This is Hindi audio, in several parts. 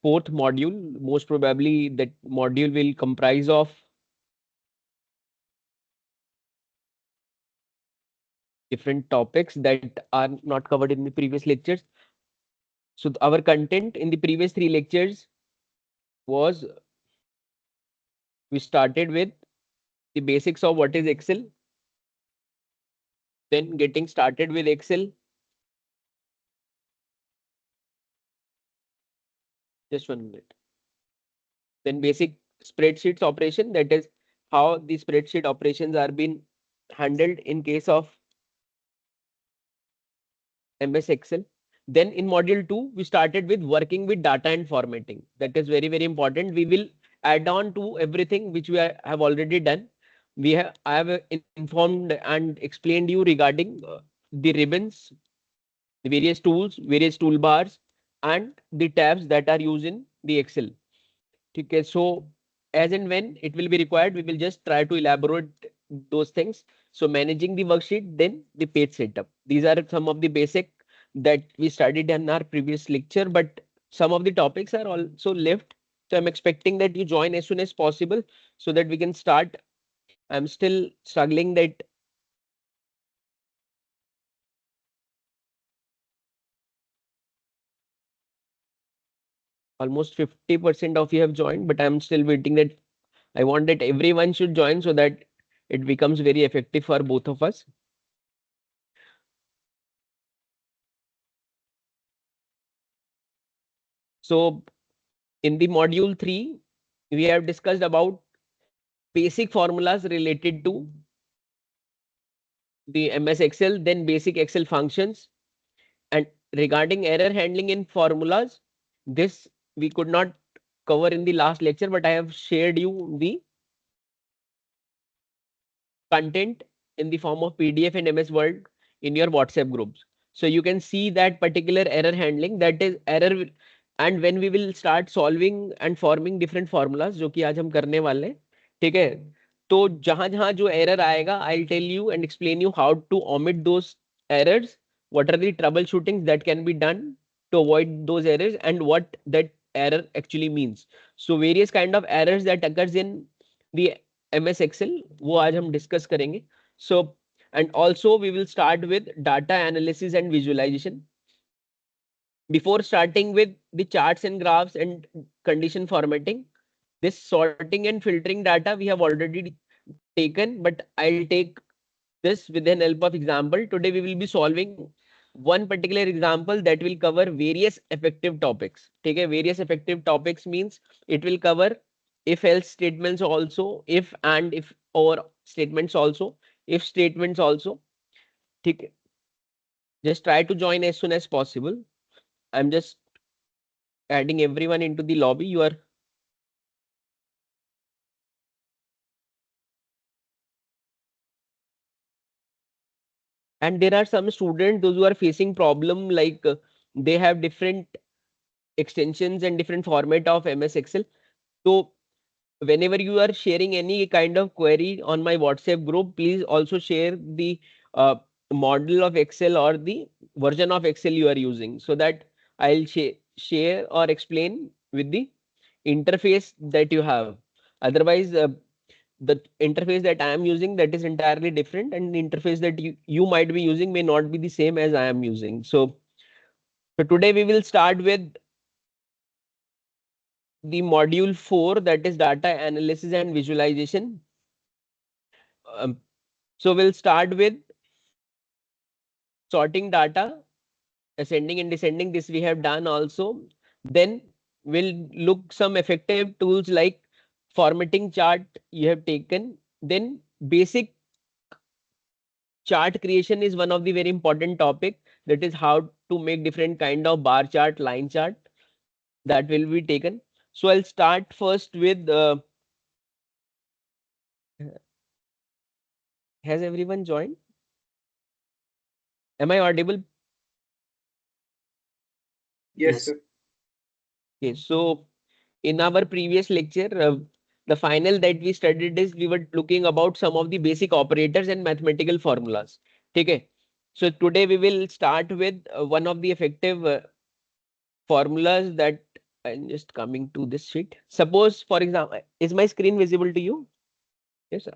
fourth module. Most probably that module will comprise of different topics that are not covered in the previous lectures. So our content in the previous three lectures was we started with the basics of what is Excel, then getting started with Excel. Just 1 minute. Then basic spreadsheets operation, that is how the spreadsheet operations are being handled in case of MS Excel. Then in module 2, we started with working with data and formatting. That is very, very important. We will add on to everything which we have already done. I have informed and explained you regarding the ribbons, the various tools, various toolbars, and the tabs that are used in the Excel. Okay, so as and when it will be required, we will just try to elaborate those things. So managing the worksheet, then the page setup. These are some of the basic that we studied in our previous lecture, but some of the topics are also left. So I'm expecting that you join as soon as possible so that we can start. I'm still struggling that almost 50% of you have joined, but I'm still waiting that I want that everyone should join so that it becomes very effective for both of us. So in the module 3, we have discussed about basic formulas related to the MS Excel, then basic Excel functions. And regarding error handling in formulas, this we could not cover in the last lecture, but I have shared you the content in the form of PDF and MS Word in your WhatsApp groups. So you can see that particular error handling, that is error. And when we will start solving and forming different formulas, जो कि आज हम करने वाले हैं, ठीक है? तो जहां जहां जो error आएगा, I'll tell you and explain you how to omit those errors. What are the troubleshootings that can be done to avoid those errors, and what that error actually means. So various kind of errors that occurs in the MS Excel, वो आज हम discuss करेंगे. So and also we will start with data analysis and visualization. Before starting with the charts and graphs and condition formatting, this sorting and filtering data we have already taken, but I'll take this with the help of example. Today we will be solving one particular example that will cover various effective topics. Take a various effective topics means it will cover if else statements also, if and if or statements also, if statements also. ठीक है? Just try to join as soon as possible. I'm just adding everyone into the lobby. You are and there are some students those who are facing problem like they have different extensions and different format of MS Excel. So whenever you are sharing any kind of query on my WhatsApp group, please also share the uh, model of Excel or the version of Excel you are using so that I'll share or explain with the interface that you have. Otherwise, the interface that I am using, that is entirely different, and the interface that you might be using may not be the same as I am using. So today we will start with the module 4, that is data analysis and visualization. Um, so we'll start with sorting data, ascending and descending. This we have done also. Then we'll look some effective tools like formatting chart you have taken. Then basic chart creation is one of the very important topic. That is how to make different kind of bar chart, line chart, that will be taken. So I'll start first with has everyone joined? Am I audible? Yes, Yes. sir. Okay, so in our previous lecture, the final that we studied is we were looking about some of the basic operators and mathematical formulas. Okay, so today we will start with one of the effective formulas that I'm just coming to this sheet. Suppose, for example, is my screen visible to you? Yes, sir.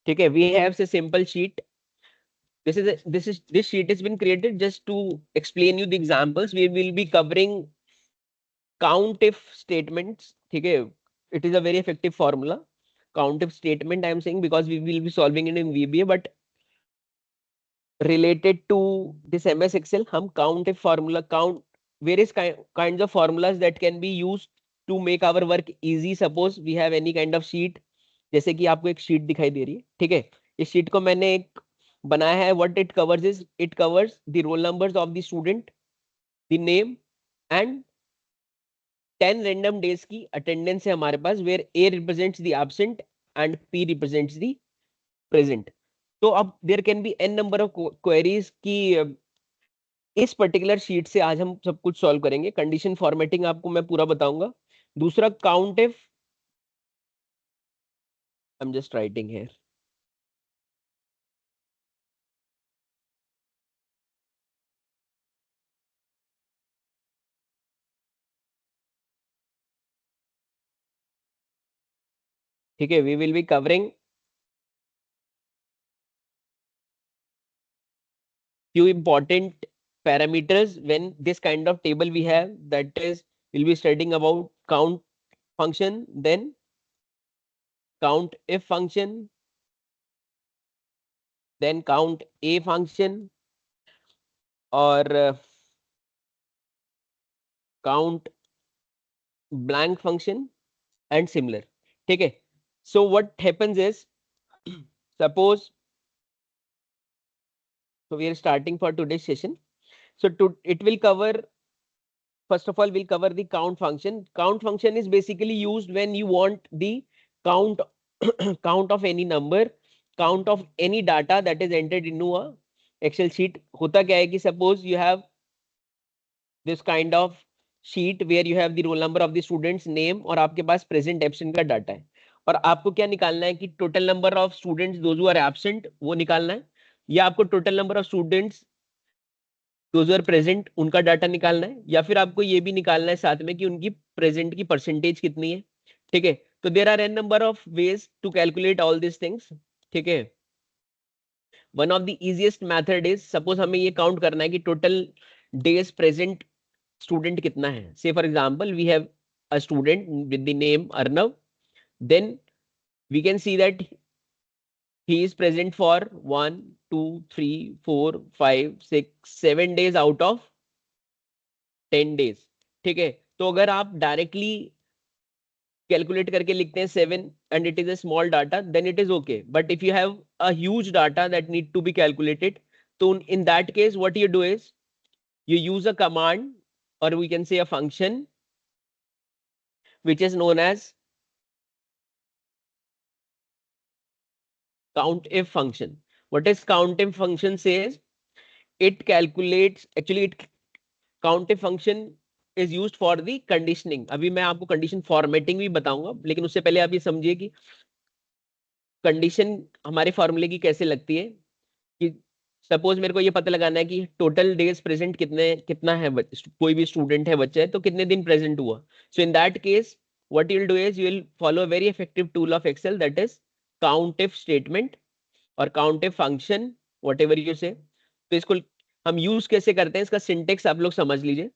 Okay, we have a simple sheet. This sheet has been created just to explain you the examples. We will be covering count if statements. Okay, it is a very effective formula. Count if statement I am saying because we will be solving it in VBA, but related to this MS Excel, हम count if formula count various kinds of formulas that can be used to make our work easy. Suppose we have any kind of sheet, जैसे कि आपको एक शीट दिखाई दे रही है, ठीक है? इस शीट को मैंने एक बनाया है. What it covers is it covers the roll numbers of the student, the name and 10 random days की attendance है हमारे पास, where A represents the absent and P represents the present. तो अब there can be an number of queries की इस पर्टिकुलर शीट से आज हम सब कुछ सॉल्व करेंगे. कंडीशन फॉर्मेटिंग आपको मैं पूरा बताऊंगा. दूसरा count if, I am just writing here. ठीक है, we will be covering few important parameters when this kind of table we have. That is, we'll be studying about count function, then count if function, then count a function, or count blank function and similar. ठीक है. So what happens is, suppose, so we are starting for today's session. So it will cover, first of all, we'll cover the count function. Count function is basically used when you want the count count of any number, count of any data that is entered into a Excel sheet. होता क्या है कि suppose you have this kind of sheet where you have the roll number of the students name और आपके पास present absent का डाटा है, और आपको क्या निकालना है कि total number of students those who are absent वो निकालना है, या आपको total number of students those who are present उनका डाटा निकालना है, या फिर आपको ये भी निकालना है साथ में कि उनकी प्रेजेंट की परसेंटेज कितनी है. ठीक है, तो there are an number of ways to calculate all this things. ठीक है, one of the easiest method is, suppose हमें ये काउंट करना है कि टोटल डेज प्रेजेंट स्टूडेंट कितना है. Say for example we have a student with the name Arnav, then we can see that he is present for 1 2 3 4 5 6 7 days out of 10 days. ठीक है, तो अगर आप डायरेक्टली कैलकुलेट करके लिखते हैं 7 and it is a small data, then it is okay. But if you have a huge data that need to be calculated, तो in that case what you do is you use a command, or we can say a function, which is known as COUNTIF function. What is COUNTIF function says? It calculates, actually it COUNTIF function is used for the conditioning. अभी मैं आपको कंडीशन फॉर्मेटिंग भी बताऊंगा, लेकिन उससे पहले आप ये समझिए कि कंडीशन हमारे फॉर्मूले की कैसे लगती है. कि सपोज मेरे को ये पता लगाना है कि टोटल डेज प्रेजेंट कितना है, कोई भी स्टूडेंट है, बच्चा है, तो कितने दिन प्रेजेंट हुआ. So in that case what you will do is you will follow a very effective tool of Excel, that is countif statement और काउंटिफ फंक्शन, व्हाटएवर यू से. तो इसको हम यूज कैसे करते हैं, इसका सिंटेक्स आप लोग समझ लीजिए.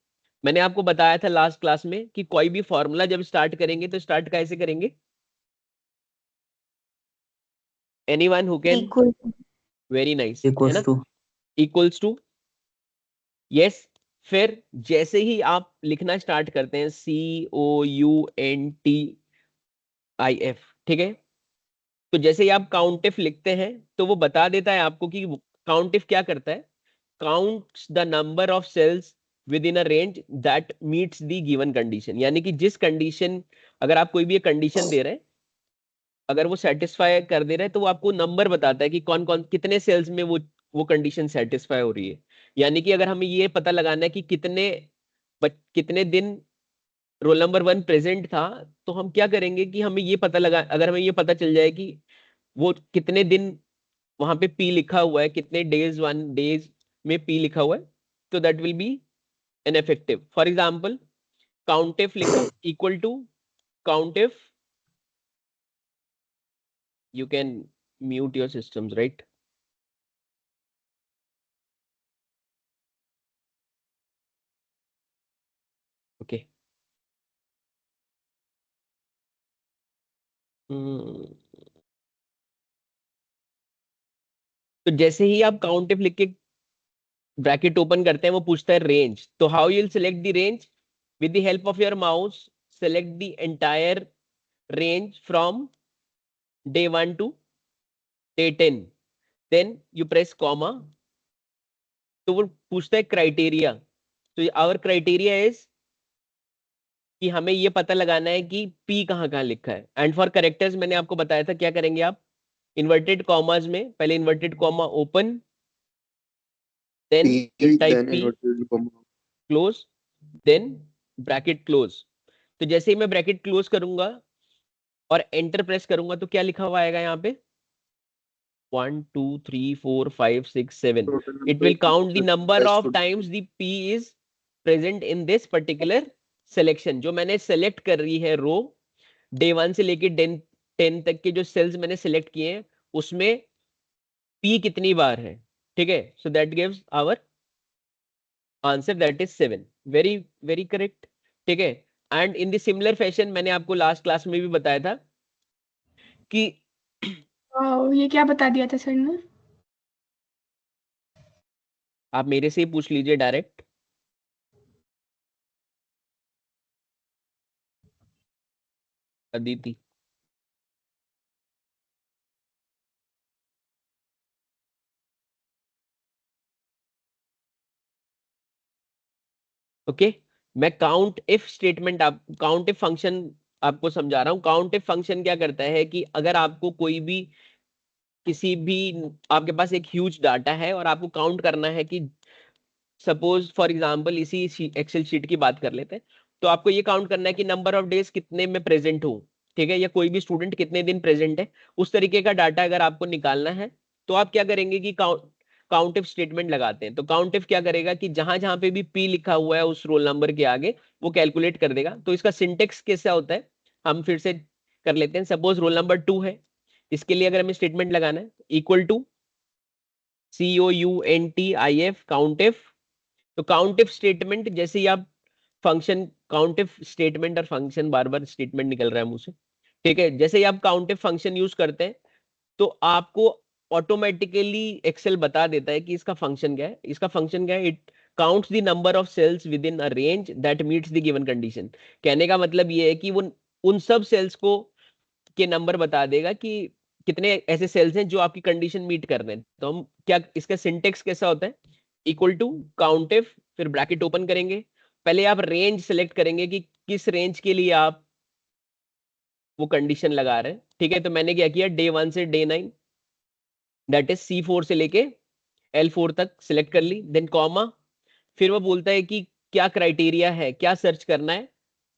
मैंने आपको बताया था लास्ट क्लास में कि कोई भी फॉर्मूला जब स्टार्ट करेंगे तो स्टार्ट कैसे करेंगे. Anyone who can. Equal very nice, है इक्वल्स ना. Two equals to, yes. फिर जैसे ही आप लिखना स्टार्ट करते हैं COUNTIF, ठीक है, तो जैसे ही आप काउंटिफ लिखते हैं तो वो बता देता है आपको कि काउंटिफ क्या करता है. Counts the number of cells within a range that meets the given condition. यानी कि जिस कंडीशन, अगर आप कोई भी एक कंडीशन दे रहे हैं, अगर वो सेटिस्फाई कर दे रहे हैं तो वो आपको नंबर बताता है कि कौन कौन कितने सेल्स में वो कंडीशन सेटिस्फाई हो रही है. यानी कि अगर हमें ये पता लगाना है कि कितने दिन रोल नंबर 1 प्रेजेंट था, तो हम क्या करेंगे कि हमें ये पता लगा, अगर हमें ये पता चल जाए कि वो कितने दिन वहां पे पी लिखा हुआ है, कितने डेज 1 डेज में पी लिखा हुआ है, तो that will be ineffective. For example, COUNTIF लिखा equal to COUNTIF. You can mute your systems, right? Okay. तो जैसे ही आप COUNTIF लिख के ब्रैकेट ओपन करते हैं वो पूछता है रेंज. तो how you will select the range? With the help of your mouse select the entire range from day 1 to day 10. Then you press comma. तो वो पूछता है क्राइटेरिया. तो आवर क्राइटेरिया इज कि हमें ये पता लगाना है कि P कहाँ कहाँ लिखा है. एंड फॉर करेक्टर्स मैंने आपको बताया था क्या करेंगे आप. इन्वर्टेड कॉमास में पहले inverted comma open, then you type P close, then bracket close. तो जैसे ही मैं ब्रैकेट क्लोज करूंगा और एंटर प्रेस करूंगा तो क्या लिखा हुआ आएगा यहाँ पे 1 2 3 4 5 6 7. It will count the number of times the P is present in this particular selection. जो मैंने select कर रही है रो डे 1 से लेके डे 10 तक के जो सेल्स मैंने select किए हैं उसमें P कितनी बार है. ठीक है. So that gives our answer, that is 7. Very very correct. ठीक है. And in the similar fashion मैंने आपको लास्ट क्लास में भी बताया था कि ये क्या बता दिया था सर ने? आप मेरे से ही पूछ लीजिए डायरेक्ट. अदिति. ओके. मैं काउंट इफ स्टेटमेंट आप काउंट इफ फंक्शन आपको समझा रहा हूं. काउंट इफ फंक्शन क्या करता है कि अगर आपको कोई भी किसी भी आपके पास एक ह्यूज डाटा है और आपको काउंट करना है कि सपोज फॉर एग्जांपल इसी एक्सेल शीट की बात कर लेते हैं. तो आपको ये काउंट करना है कि नंबर ऑफ डेज कितने में प्रेजेंट हूँ. ठीक है. या कोई भी स्टूडेंट कितने दिन प्रेजेंट है. उस तरीके का डाटा अगर आपको निकालना है तो आप क्या करेंगे कि काउंट इफ स्टेटमेंट लगाते हैं. तो काउंट इफ क्या करेगा कि जहां जहां पे भी पी लिखा हुआ है उस रोल नंबर के आगे वो कैलकुलेट कर देगा. तो इसका सिंटेक्स कैसा होता है हम फिर से कर लेते हैं. सपोज रोल नंबर 2 है. इसके लिए अगर हमें स्टेटमेंट लगाना है equal to COUNTIF count if. तो काउंट इफ स्टेटमेंट जैसे ही आप फंक्शन काउंट इफ स्टेटमेंट और फंक्शन बार बार स्टेटमेंट निकल रहा है मुझसे. ठीक है. जैसे ही आप काउंट इफ फंक्शन यूज करते हैं तो आपको ऑटोमेटिकली एक्सेल बता देता है कि इसका फंक्शन क्या है. इसका फंक्शन क्या है. It counts the number of cells within a range that meets the given condition. कहने का मतलब ये है कि वो उन सब सेल्स को के नंबर बता देगा कि कितने ऐसे सेल्स हैं जो आपकी कंडीशन मीट कर रहे हैं. तो हम क्या इसका सिंटेक्स कैसा होता है इक्वल टू काउंट इफ फिर ब्रैकेट ओपन करेंगे. पहले आप रेंज सेलेक्ट करेंगे कि किस रेंज के लिए आप वो कंडीशन लगा रहे हैं. ठीक है. तो मैंने क्या किया डे 1 से डे 9 दैट इज C4 से लेके L4 तक सिलेक्ट कर ली. Then comma. फिर वो बोलता है कि क्या क्राइटेरिया है क्या सर्च करना है.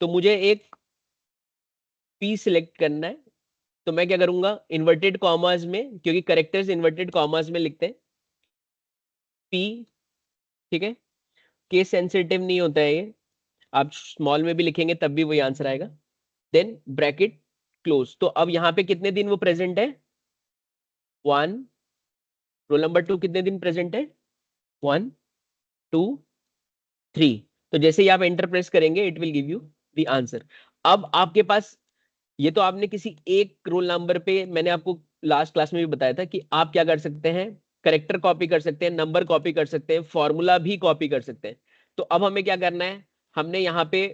तो मुझे एक P सिलेक्ट करना है. तो मैं क्या करूंगा इन्वर्टेड कॉमास में क्योंकि करेक्टर्स इन्वर्टेड कॉमास में लिखते हैं P. ठीक है. केस सेंसिटिव नहीं होता है ये. आप स्मॉल में भी लिखेंगे तब भी वही आंसर आएगा. Then bracket close. तो अब यहाँ पे कितने दिन वो प्रेजेंट है 1. रोल नंबर 2 कितने दिन प्रेजेंट है 1 2 3. तो जैसे ही आप एंटर प्रेस करेंगे it will give you the answer. अब आपके पास ये तो आपने किसी एक रोल नंबर पे मैंने आपको लास्ट क्लास में भी बताया था कि आप क्या कर सकते हैं करेक्टर कॉपी कर सकते हैं नंबर कॉपी कर सकते हैं फॉर्मूला भी कॉपी कर सकते हैं. तो अब हमें क्या करना है हमने यहाँ पे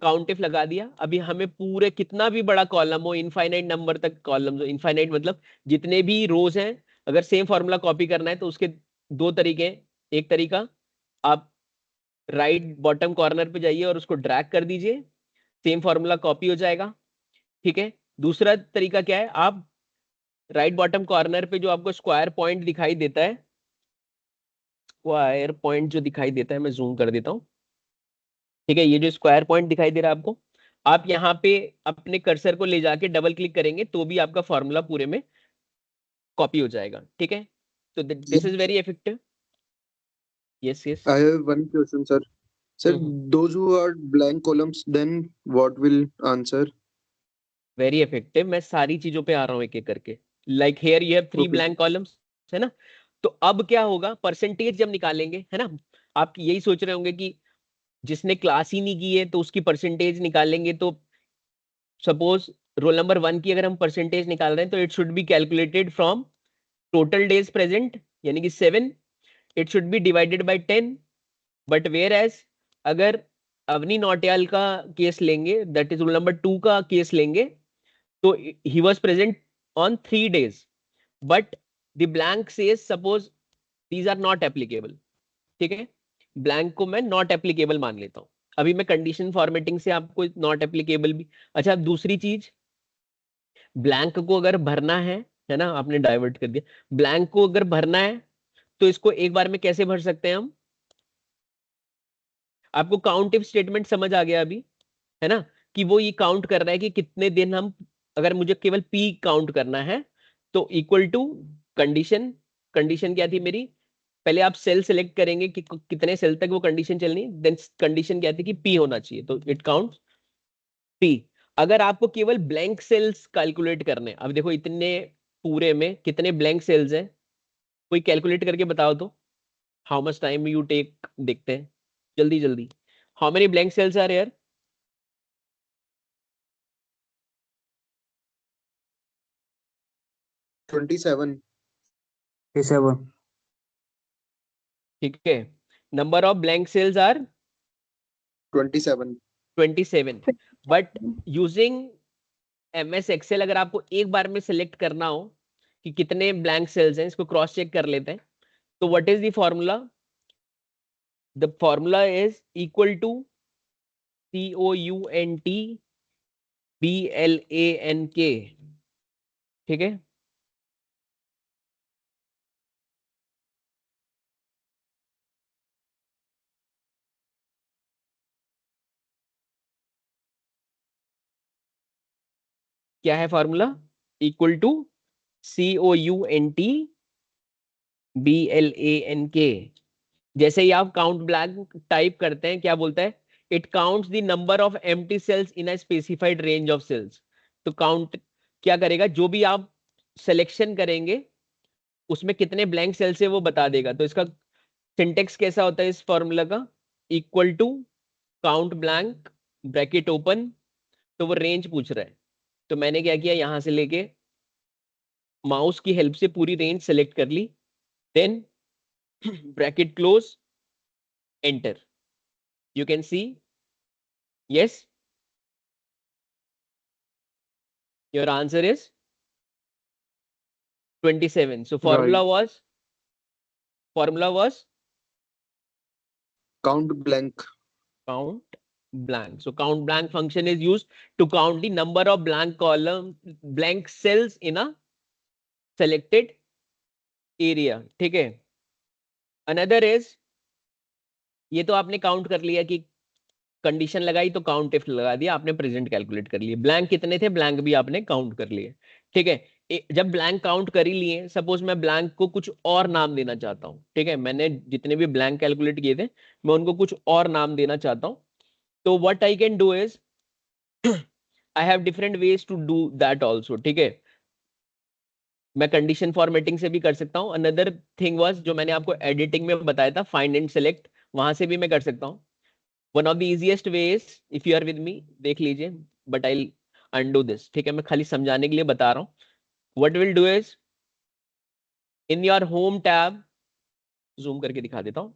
काउंट इफ लगा दिया. अभी हमें पूरे कितना भी बड़ा कॉलम हो इनफाइनाइट नंबर तक कॉलम हो इनफाइनाइट मतलब जितने भी रोज हैं अगर सेम फॉर्मूला कॉपी करना है तो उसके दो तरीके हैं. एक तरीका आप राइट बॉटम कॉर्नर पे जाइए और उसको ड्रैग कर दीजिए सेम फॉर्मूला कॉपी हो जाएगा. ठीक है. दूसरा तरीका क्या है आप राइट बॉटम कॉर्नर पे जो आपको स्क्वायर पॉइंट दिखाई देता है स्क्वायर पॉइंट जो दिखाई देता है मैं जूम कर देता हूँ. ठीक है. ये जो स्क्वायर पॉइंट दिखाई दे रहा है आपको आप यहाँ पे अपने कर्सर को ले जाके डबल क्लिक करेंगे तो भी आपका फॉर्मूला पूरे में कॉपी हो जाएगा. ठीक है. तो this is very effective. Yes, yes. I have one question, sir. Sir, those who are blank columns, then what will answer? Very effective. मैं सारी चीजों पे आ रहा हूँ एक एक करके. Like here you have 3 Okay, sir. Blank columns, है ना? तो अब क्या होगा, परसेंटेज जब निकालेंगे, है ना? आप यही सोच रहे होंगे कि जिसने क्लास ही नहीं की है तो उसकी परसेंटेज निकालेंगे. तो सपोज रोल नंबर 1 की अगर हम परसेंटेज निकाल रहे हैं तो it should be calculated from total days present, यानी कि 7. It should be divided by 10. But whereas अगर अवनी नौटियाल का केस लेंगे, दैट इज रोल नंबर 2 का केस लेंगे, तो he was present on 3 days, but the blank says suppose these are not applicable. ठीक है, ब्लैंक को मैं नॉट एप्लीकेबल मान लेता हूं. अभी मैं कंडीशन फॉर्मेटिंग से आपको नॉट एप्लीकेबल भी. अच्छा, दूसरी चीज, ब्लैंक को अगर भरना है ना, आपने डाइवर्ट कर दिया. ब्लैंक को अगर भरना है तो इसको एक बार में कैसे भर सकते हैं हम? आपको काउंट इफ स्टेटमेंट समझ आ गया अभी, है ना? कि वो ये काउंट कर रहा है कि कितने दिन हम, अगर मुझे केवल पी काउंट करना है तो इक्वल टू कंडीशन. कंडीशन क्या थी मेरी? पहले आप सेल सेलेक्ट करेंगे कि कितने सेल तक वो कंडीशन चलनी, देन कंडीशन क्या थी कि पी होना चाहिए, तो इट काउंट पी. अगर आपको केवल ब्लैंक सेल्स कैलकुलेट करने, अब देखो इतने पूरे में कितने ब्लैंक सेल्स हैं, कोई कैलकुलेट करके बताओ तो. How much time you take, देखते हैं जल्दी जल्दी. How many blank cells are here? 27. 37. ठीक है, number of blank cells are 27. 27. But using MS Excel अगर आपको एक बार में सिलेक्ट करना हो कि कितने ब्लैंक सेल्स हैं, इसको क्रॉस चेक कर लेते हैं. तो what is the formula? The formula is equal to COUNT BLANK. ठीक है, क्या है formula? Equal to COUNT BLANK. जैसे ही आप काउंट ब्लैंक टाइप करते हैं, क्या बोलता है? It counts the number of empty cells in a specified range of cells. तो काउंट क्या करेगा? जो भी आप सिलेक्शन करेंगे उसमें कितने ब्लैंक सेल्स है वो बता देगा. तो इसका सिंटेक्स कैसा होता है इस फॉर्मूला का? Equal to count blank bracket open. तो वो रेंज पूछ रहा है, तो मैंने क्या किया, यहां से लेके माउस की हेल्प से पूरी रेंज सेलेक्ट कर ली. Then bracket close, enter. You can see, yes, your answer is 27. So Right. formula was Count blank. count blank. So count blank function is used to count the number of blank cells in a selected area. ठीक है. Another is, ये तो आपने काउंट कर लिया कि कंडीशन लगाई तो काउंट इफ लगा दिया, आपने प्रेजेंट कैलकुलेट कर लिए. ब्लैंक कितने थे, ब्लैंक भी आपने काउंट कर लिए. ठीक है, जब ब्लैंक काउंट कर ही लिए, सपोज मैं ब्लैंक को कुछ और नाम देना चाहता हूँ. ठीक है, मैंने जितने भी ब्लैंक कैलकुलेट किए थे मैं उनको कुछ और नाम देना चाहता हूँ. तो what I can do is, I have different ways to do that also. ठीक है, मैं कंडीशन फॉर्मेटिंग से भी कर सकता हूँ. अनदर थिंग वाज, जो मैंने आपको एडिटिंग में बताया था, फाइंड एंड सेलेक्ट, वहां से भी मैं कर सकता हूँ. One of the easiest ways, if you are with me, देख लीजिए, बट आई अनडू दिस. ठीक है, मैं खाली समझाने के लिए बता रहा हूँ. What will do is, in your home tab, zoom करके दिखा देता हूँ.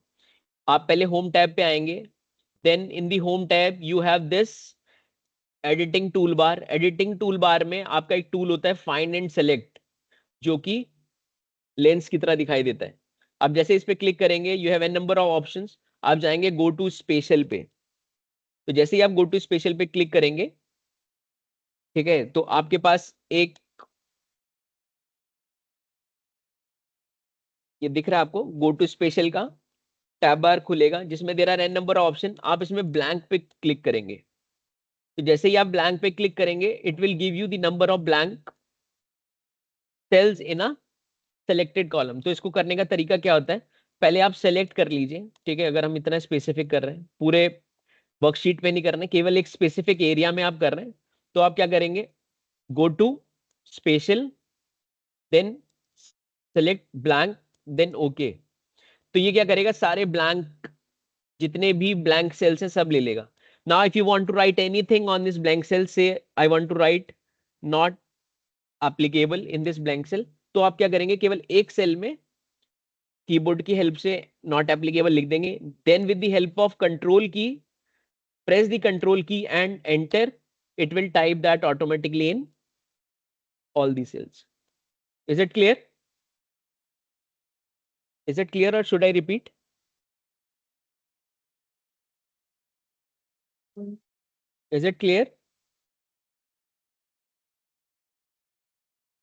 आप पहले होम टैब पे आएंगे. Then in the home tab you have this editing tool bar. Editing tool bar में आपका एक टूल होता है फाइंड एंड सेलेक्ट, जो कि लेंस की तरह दिखाई देता है. आप जैसे इस पे क्लिक करेंगे, you have an number of options. आप जाएंगे गो टू स्पेशल पे. तो जैसे ही आप गो टू स्पेशल पे क्लिक करेंगे, ठीक है, तो आपके पास एक, ये दिख रहा है आपको, गो टू स्पेशल का टैब बार खुलेगा जिसमें there are an number of option. आप इसमें ब्लैंक पे क्लिक करेंगे. तो जैसे ही आप ब्लैंक पे क्लिक करेंगे, it will give you the number of blank cells in a selected column. तो इसको करने का तरीका क्या होता है, पहले आप सेलेक्ट कर लीजिए, ठीक है। अगर हम इतना स्पेसिफिक कर रहे हैं, पूरे वर्कशीट पे नहीं कर रहे हैं, केवल एक स्पेसिफिक एरिया में आप कर रहे हैं, तो आप क्या करेंगे, go to special, then select blank, then okay. तो ये क्या करेगा, सारे ब्लैंक, जितने भी ब्लैंक सेल्स हैं सब ले लेगा। Now if you want to write anything on this blank cell, say I want to write not applicable in this blank cell, तो आप क्या करेंगे, केवल एक सेल में कीबोर्ड की हेल्प से नॉट एप्लीकेबल लिख देंगे, then with the help of control key, press the control key and enter, it will type that automatically in all the cells. Is it clear? Is it clear or should I repeat? Is it clear?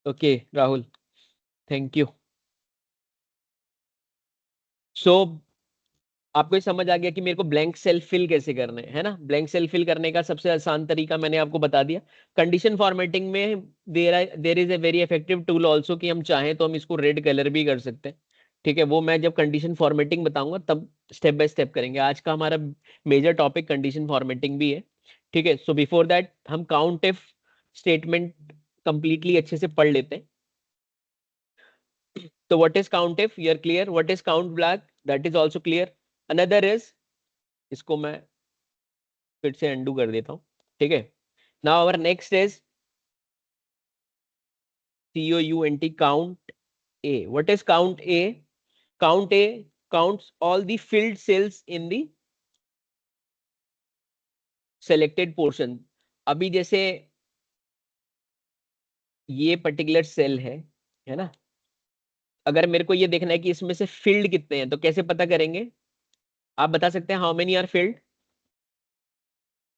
Okay, Rahul, thank you. So आपको ये समझ आ गया कि मेरे को ब्लैंक सेल फिल कैसे करने है ना। ब्लैंक सेल फिल करने का सबसे आसान तरीका मैंने आपको बता दिया। कंडीशन फॉर्मेटिंग में there is a very effective tool also, कि हम चाहें तो हम इसको रेड कलर भी कर सकते हैं, ठीक है। वो मैं जब कंडीशन फॉर्मेटिंग बताऊंगा तब स्टेप बाय स्टेप करेंगे। आज का हमारा मेजर टॉपिक कंडीशन फॉर्मेटिंग भी है, ठीक है। सो बिफोर दैट हम काउंट इफ स्टेटमेंट कंप्लीटली अच्छे से पढ़ लेते हैं। तो what is count if, you are clear. What is count blank, that is also clear. Another is, इसको मैं फिर से अंडू कर देता हूं, ठीक है। Now our next is COUNT, count A. What is count A? Count A counts all the filled cells in the selected portion. अभी जैसे ये पर्टिकुलर सेल है ना, अगर मेरे को ये देखना है कि इसमें से फिल्ड कितने हैं, तो कैसे पता करेंगे, आप बता सकते हैं हाउ मेनी आर फिल्ड।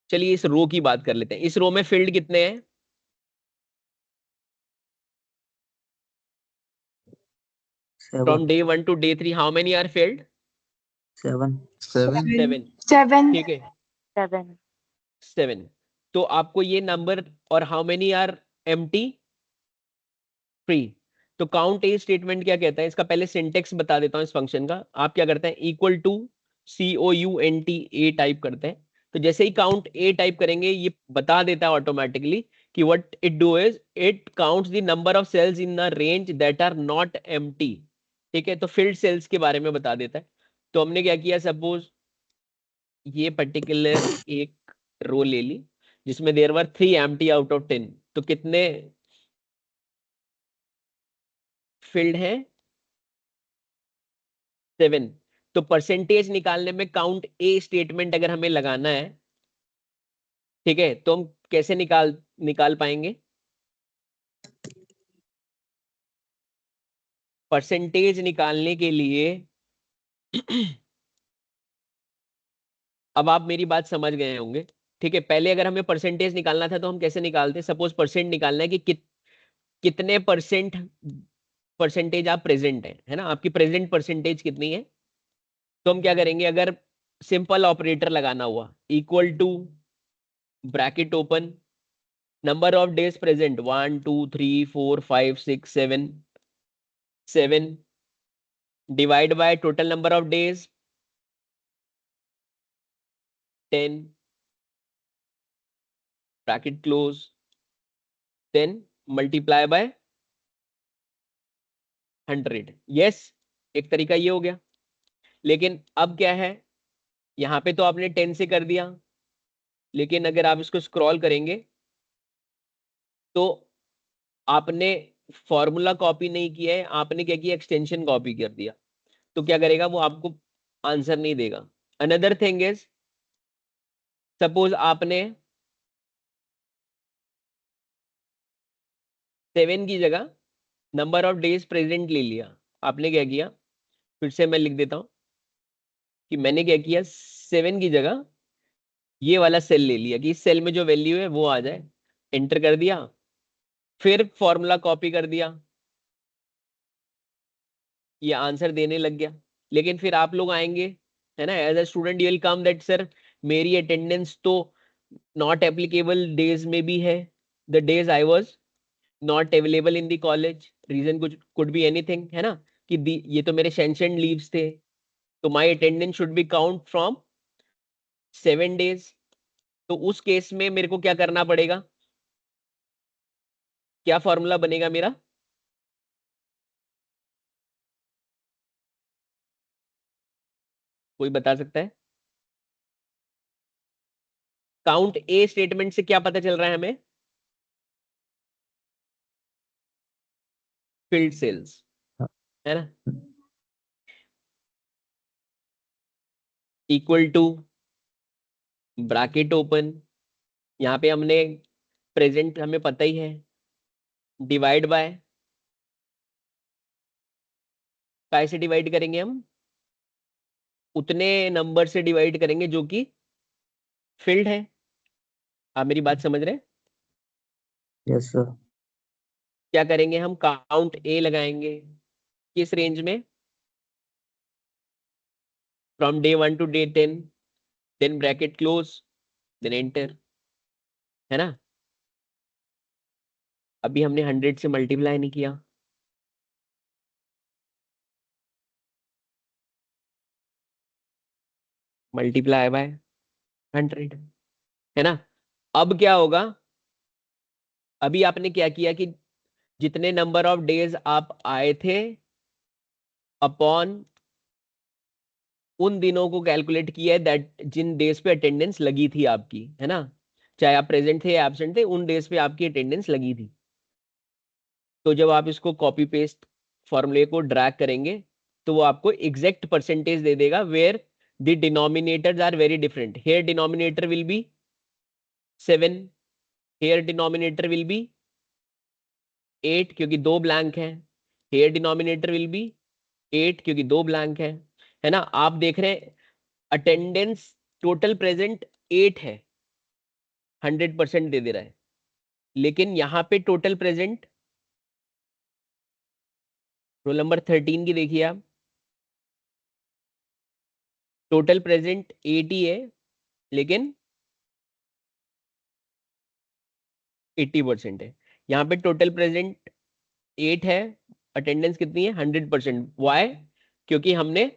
चलिए इस रो की बात कर लेते हैं, इस रो में फिल्ड कितने हैं। From Seven. day 1 to day 3 how many are filled. Seven. 7. 7, 7. ठीक है, 7. 7। तो आपको ये नंबर, और how many are empty, free. तो काउंट ए स्टेटमेंट क्या कहता है, इसका पहले सिंटेक्स बता देता हूं इस फंक्शन का। आप क्या करते हैं, equal to COUNT A type करते हैं। तो जैसे ही काउंट ए टाइप करेंगे, ये बता देता है ऑटोमेटिकली कि what it do is it counts the number of cells in the range that are not empty, ठीक है। तो फिल्ड सेल्स के बारे में बता देता है। तो हमने क्या किया, सपोज ये पर्टिकुलर एक रो ले ली जिसमें there were 3 empty out of 10, तो कितने फील्ड है, 7। तो परसेंटेज निकालने में काउंट ए स्टेटमेंट अगर हमें लगाना है, ठीक है, तो हम कैसे निकाल पाएंगे, परसेंटेज निकालने के लिए अब आप मेरी बात समझ गए होंगे, ठीक है। पहले अगर हमें परसेंटेज निकालना था तो हम कैसे निकालते, सपोज परसेंट निकालना है कि कितने परसेंटेज आप प्रेजेंट है ना, आपकी प्रेजेंट परसेंटेज कितनी है। तो हम क्या करेंगे, अगर सिंपल ऑपरेटर लगाना हुआ, equal to bracket open, number of days present 1 2 3 4 5 6 7, 7 divide by total number of days 10, bracket close, then multiply by 100। Yes, एक तरीका ये हो गया। लेकिन अब क्या है, यहां पे तो आपने 10 से कर दिया, लेकिन अगर आप इसको स्क्रॉल करेंगे तो आपने फॉर्मूला कॉपी नहीं किया है, आपने क्या किया, एक्सटेंशन कॉपी कर दिया। तो क्या करेगा वो, आपको आंसर नहीं देगा। अनदर थिंग इज, सपोज आपने 7 की जगह नंबर ऑफ डेज प्रेजेंट ले लिया। आपने क्या किया, फिर से मैं लिख देता हूं कि मैंने क्या किया, 7 की जगह ये वाला सेल ले लिया कि इस सेल में जो वैल्यू है वो आ जाए, एंटर कर दिया, फिर फॉर्मूला कॉपी कर दिया, ये आंसर देने लग गया। लेकिन फिर आप लोग आएंगे, है ना, as a student you will come that sir मेरी अटेंडेंस तो नॉट एप्लीकेबल डेज में भी है, the days I was not available in the college, reason कुछ कुड बी एनीथिंग, है ना, कि ये तो मेरे सैंक्शन लीव्स थे, तो my attendance should be count from 7 days। तो उस केस में मेरे को क्या करना पड़ेगा, क्या फॉर्मूला बनेगा मेरा? कोई बता सकता है? काउंट ए स्टेटमेंट से क्या पता चल रहा है हमें? फील्ड सेल्स, है ना, इक्वल टू ब्रैकेट ओपन, यहाँ पे हमने प्रेजेंट हमें पता ही है, डिवाइड बाय, कैसे डिवाइड करेंगे हम? उतने नंबर से डिवाइड करेंगे जो कि फील्ड है। आप मेरी बात समझ रहे हैं? Yes sir. क्या करेंगे हम? काउंट ए लगाएंगे, किस रेंज में? From day 1 to day 10, then bracket close, then enter, है ना। अभी हमने 100 से मल्टीप्लाई नहीं किया, मल्टीप्लाई बाय 100, है ना। अब क्या होगा? अभी आपने क्या किया कि जितने नंबर ऑफ डेज आप आए थे अपॉन उन दिनों को कैलकुलेट किया है, दैट जिन डेज पे अटेंडेंस लगी थी आपकी, है ना, चाहे आप प्रेजेंट थे या एब्सेंट थे, उन डेज पे आपकी अटेंडेंस लगी थी। तो जब आप इसको कॉपी पेस्ट फॉर्मूले को ड्रैग करेंगे तो वो आपको एग्जैक्ट परसेंटेज दे देगा, where the denominators are very different. Here denominator will be 7, here denominator will be 8 क्योंकि दो ब्लैंक है, हेयर डिनोमिनेटर विल बी 8 क्योंकि दो ब्लैंक है ना। आप देख रहे हैं अटेंडेंस टोटल प्रेजेंट 8 है, 100% दे दे रहा है, लेकिन यहाँ पे टोटल प्रेजेंट रोल नंबर 13 की देखिए आप, टोटल प्रेजेंट 80 है लेकिन 80% है। यहाँ पे टोटल प्रेजेंट 8 है, अटेंडेंस कितनी है? 100%। वाई? क्योंकि हमने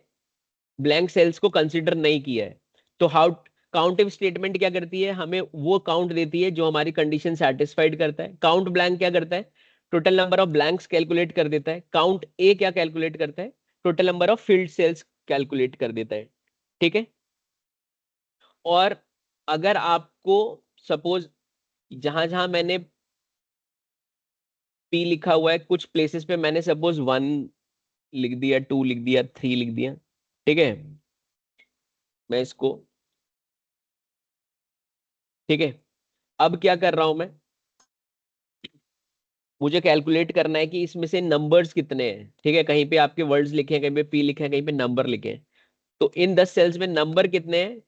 ब्लैंक सेल्स को कंसिडर नहीं किया है। तो हाउ काउंट इफ स्टेटमेंट क्या करती है? हमें वो काउंट देती है जो हमारी कंडीशन सेटिस्फाइड करता है। काउंट ब्लैंक क्या करता है? Total number of blanks calculate कर देता है। काउंट ए क्या कैलकुलेट करता है? Total number of filled cells calculate कर देता है, ठीक है। और अगर आपको सपोज जहां जहां मैंने पी लिखा हुआ है, कुछ प्लेसेस पे मैंने सपोज 1 लिख दिया, 2 लिख दिया, 3 लिख दिया, ठीक है, मैं इसको, ठीक है, अब क्या कर रहा हूं मैं? मुझे कैलकुलेट करना है कि इसमें से नंबर्स कितने हैं, ठीक है। कहीं पे आपके वर्ड्स लिखे हैं, कहीं पे पी लिखे हैं, कहीं पे नंबर लिखे हैं। तो इन 10 सेल्स में नंबर कितने हैं?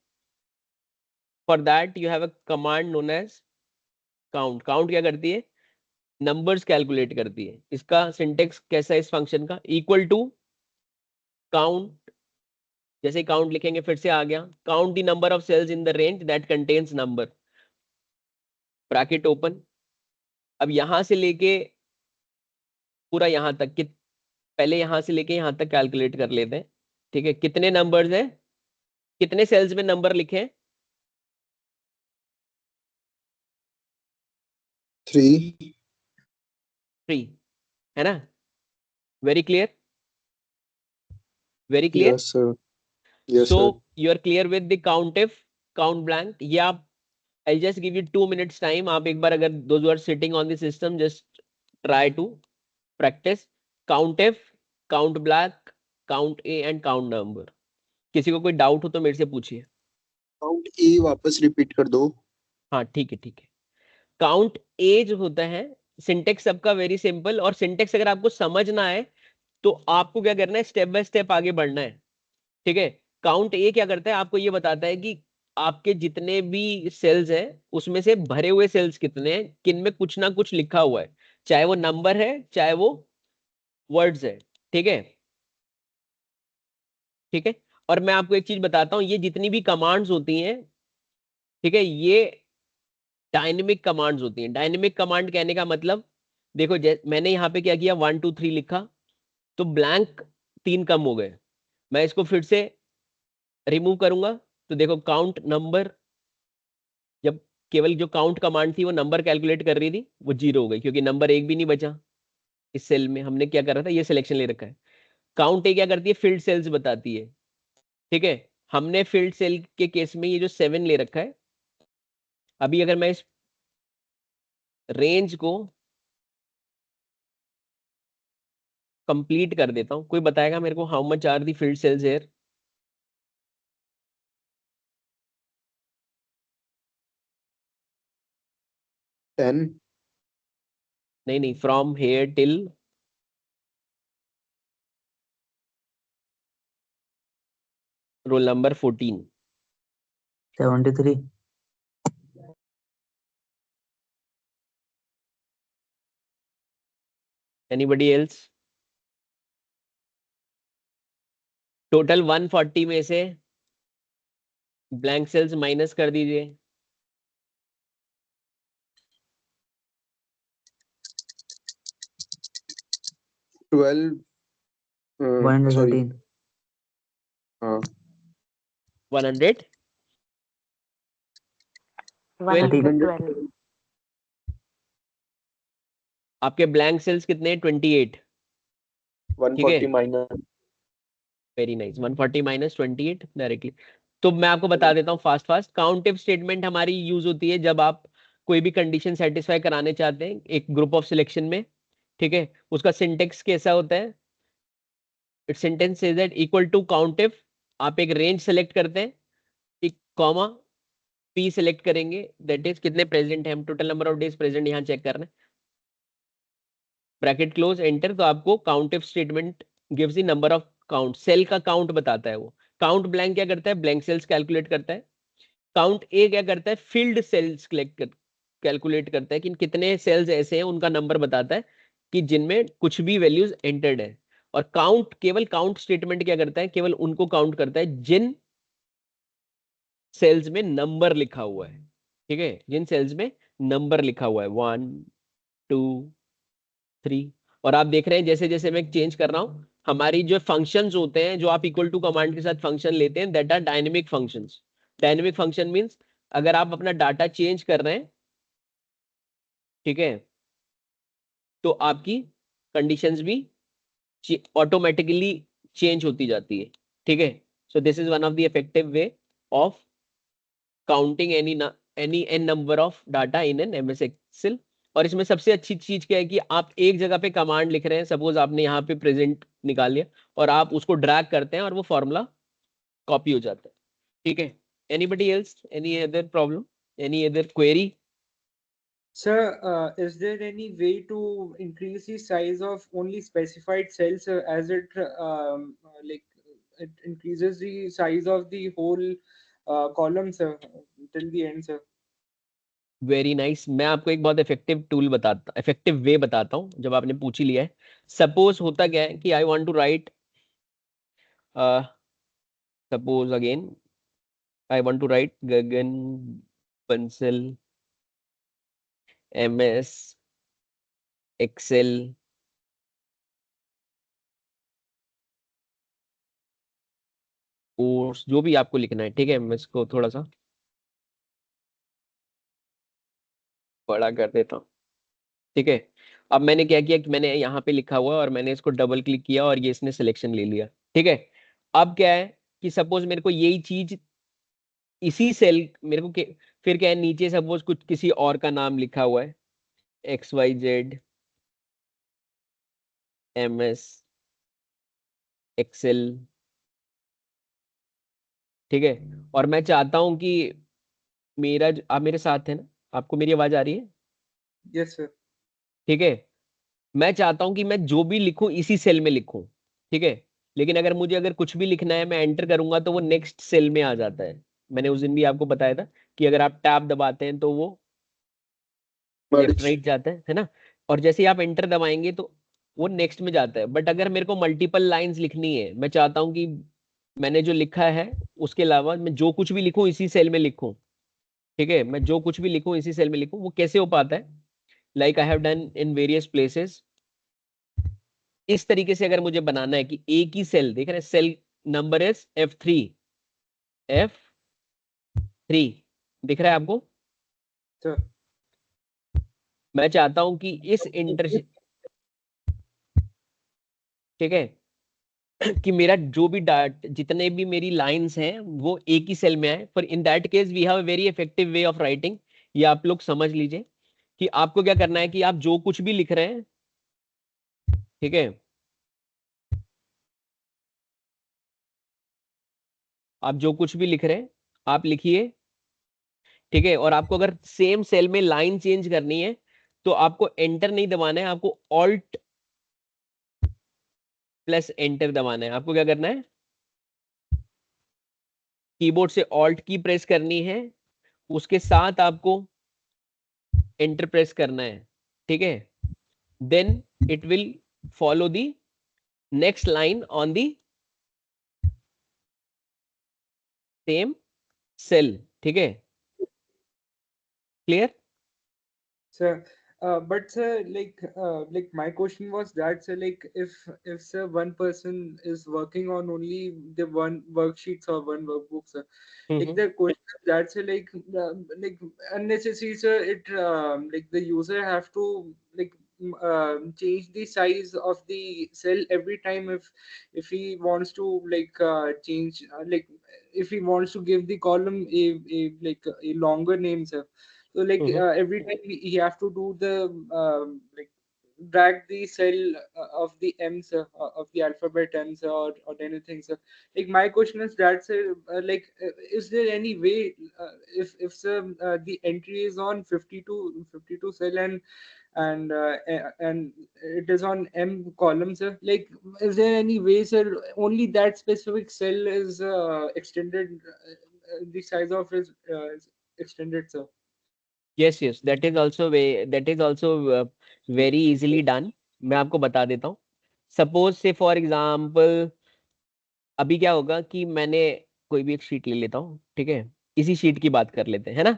For that you have a command known as count. Count क्या करती है? नंबर्स कैलकुलेट करती है। इसका सिंटेक्स कैसा है इस फंक्शन का? इक्वल टू काउंट, जैसे काउंट लिखेंगे फिर से आ गया, count the number of cells in the range that contains number, bracket open. अब यहां से लेके पूरा यहां तक कि, पहले यहां से लेके यहां तक कैलकुलेट कर लेते हैं, ठीक है। कितने नंबर्स हैं, कितने सेल्स में नंबर लिखे हैं? 3। 3, है ना। Very clear, very clear. Yes sir. Yes so sir. You are clear with the count if, count blank. ये आप, I just give you 2 minutes time, आप एक बार, अगर those are sitting on the system, just try to practice count if, count blank, count A and count number. किसी को कोई डाउट हो तो मेरे से पूछिए। काउंट ए वापस रिपीट कर दो। हाँ ठीक है, ठीक है। काउंट ए जो होता है, सिंटेक्स सबका वेरी सिंपल, और सिंटेक्स अगर आपको समझ ना आए तो आपको क्या करना है, स्टेप बाय स्टेप आगे बढ़ना है, ठीक है। काउंट ए क्या करता है? आपको ये बताता है कि आपके जितने भी सेल्स हैं उसमें से भरे हुए सेल्स कितने हैं, किन में कुछ ना कुछ लिखा हुआ है, चाहे वो नंबर है चाहे वो वर्ड्स है, ठीक है, ठीक है। और मैं आपको एक चीज बताता हूं, ये जितनी भी कमांड्स होती हैं, ठीक है, ये डायनेमिक कमांड्स होती हैं। डायनेमिक कमांड कहने का मतलब, देखो मैंने यहाँ पे क्या किया, 1 2 3 लिखा, तो ब्लैंक 3 कम हो गए। मैं इसको फिर से रिमूव करूंगा तो देखो काउंट नंबर, जब केवल जो काउंट कमांड थी वो नंबर कैलकुलेट कर रही थी, वो 0 हो गई क्योंकि नंबर एक भी नहीं बचा इस सेल में। हमने क्या कर रहा था, ये सिलेक्शन ले रखा है। काउंट ए क्या करती है, फील्ड सेल्स बताती है। ठीक है, हमने फील्ड सेल के केस में ये जो 7 ले रखा है। अभी अगर मैं इस रेंज को कंप्लीट कर देता हूं, कोई बताएगा मेरे को how much are the filled cells here? 10. नहीं नहीं, from here till roll number 14। 73. Anybody else? Total 140 में से ब्लैंक सेल्स माइनस कर दीजिए। 12. Sorry. 113. 100 112. आपके ब्लैंक सेल्स कितने हैं? 28। 140 minus. Very nice, 140 minus 28 directly. तो मैं आपको बता देता हूँ फास्ट फास्ट। काउंटिव स्टेटमेंट हमारी यूज होती है जब आप कोई भी कंडीशन सेटिस्फाई कराने चाहते हैं एक ग्रुप ऑफ सिलेक्शन में। ठीक है, उसका सिंटेक्स कैसा होता है? It sentence says that equal to countif, आप एक रेंज सेलेक्ट करते हैं, एक कॉमा पी सेलेक्ट करेंगे, दैट इज कितने प्रेजेंट है, हम total number of days present यहाँ चेक कर रहे हैं, ब्रैकेट क्लोज एंटर। तो आपको countif statement gives the number of count, cell का काउंट बताता है वो। काउंट ब्लैंक क्या करता है, ब्लैंक सेल्स कैलकुलेट करता है। काउंट ए क्या करता है, फील्ड सेल्स कैलकुलेट करता है कि कितने सेल्स ऐसे हैं, उनका नंबर बताता है कि जिनमें कुछ भी वैल्यूज एंटर्ड है। और काउंट, केवल काउंट स्टेटमेंट क्या करता है, केवल उनको काउंट करता है जिन सेल्स में नंबर लिखा हुआ है। ठीक है, जिन सेल्स में नंबर लिखा हुआ है 1 2 3। और आप देख रहे हैं जैसे जैसे मैं चेंज कर रहा हूं, हमारी जो फंक्शंस होते हैं, जो आप इक्वल टू कमांड के साथ फंक्शन लेते हैं, that are dynamic functions. Dynamic function means अगर आप अपना डाटा चेंज कर रहे हैं, ठीक है, तो आपकी कंडीशंस भी ऑटोमेटिकली चेंज होती जाती है। ठीक है, so this is one of the effective way of counting any an number of data in an MS Excel. और इसमें सबसे अच्छी चीज क्या है कि आप एक जगह पे कमांड लिख रहे हैं, सपोज आपने यहाँ पे प्रेजेंट निकाल लिया और आप उसको ड्रैग करते हैं और वो फॉर्मूला कॉपी हो जाता है। ठीक है, anybody else, any other problem, any other query? Sir, is there any way to increase the size of only specified cells as it it increases the size of the whole column, sir, till the end, sir? Very nice, मैं आपको एक बहुत इफेक्टिव वे बताता हूँ जब आपने पूछ ही लिया है। सपोज होता क्या है कि I want to write, suppose again I want to write Gagan Bansal MS Excel course, जो भी आपको लिखना है। ठीक है, मैं इसको थोड़ा सा बड़ा कर देता हूँ। ठीक है, अब मैंने क्या किया कि मैंने यहाँ पे लिखा हुआ और मैंने इसको डबल क्लिक किया और ये इसने सिलेक्शन ले लिया। ठीक है, अब क्या है कि सपोज मेरे को यही चीज इसी सेल मेरे को फिर क्या है, नीचे सपोज कुछ किसी और का नाम लिखा हुआ है, XYZ MS एक्सेल। ठीक है, और मैं चाहता हूं कि आप मेरे साथ है ना, आपको मेरी आवाज आ रही है? Yes, sir. ठीक है, मैं चाहता हूं कि मैं जो भी लिखूं इसी सेल में लिखूं। ठीक है, लेकिन अगर कुछ भी लिखना है, मैं एंटर करूंगा तो वो नेक्स्ट सेल में आ जाता है। मैंने उस दिन भी आपको बताया था कि अगर आप टैब दबाते हैं तो वो लेफ्ट Merge. राइट जाता है ना। और जैसे ही आप एंटर दबाएंगे तो वो नेक्स्ट में जाता है। बट अगर मेरे को मल्टीपल लाइंस लिखनी है, मैं चाहता हूं कि मैंने जो लिखा है उसके अलावा मैं जो कुछ भी लिखूं इसी सेल में लिखूं। ठीक है, मैं जो कुछ भी लिखूं इसी सेल में लिखूं। वो कैसे हो पाता है, like I have done in various places. इस तरीके से अगर मुझे बनाना है कि एक ही सेल, देख रहे हैं, cell number is F3, F3 दिख रहा है आपको? सर मैं चाहता हूं कि इस इंटरसेक्शन, ठीक है, कि मेरा जो भी डाट जितने भी मेरी लाइंस हैं वो एक ही सेल में आए। पर in that case we have a very effective way of writing. ये आप लोग समझ लीजिए कि आपको क्या करना है कि आप जो कुछ भी लिख रहे हैं, ठीक है, आप जो कुछ भी लिख रहे हैं आप लिखिए, ठीक है। और आपको अगर सेम सेल में लाइन चेंज करनी है तो आपको एंटर नहीं दबाना है, आपको ऑल्ट प्लस एंटर दबाना है। आपको क्या करना है, कीबोर्ड से ऑल्ट की प्रेस करनी है, उसके साथ आपको एंटर प्रेस करना है, ठीक है। Then it will follow the next line on the same cell, ठीक है, clear? Sir, but sir, like my question was that, sir, like if sir one person is working on only the one worksheets or one workbook, sir, like the question is that, sir, like unnecessary, sir, it like the user have to like change the size of the cell every time if he wants to like change like if he wants to give the column a like a longer name, sir. So like every time he have to do the like drag the cell of the M's of the alphabet M's or anything. So like my question is that is there any way if the entry is on 52 cell and it is on M column, sir, like is there any way, sir, only that specific cell is extended, the size of is extended, sir? Yes yes, that is also very easily done. मैं आपको बता देता हूँ। सपोज से फॉर एग्जाम्पल अभी क्या होगा कि मैंने कोई भी एक शीट ले लेता हूँ, ठीक है, इसी शीट की बात कर लेते हैं, है ना,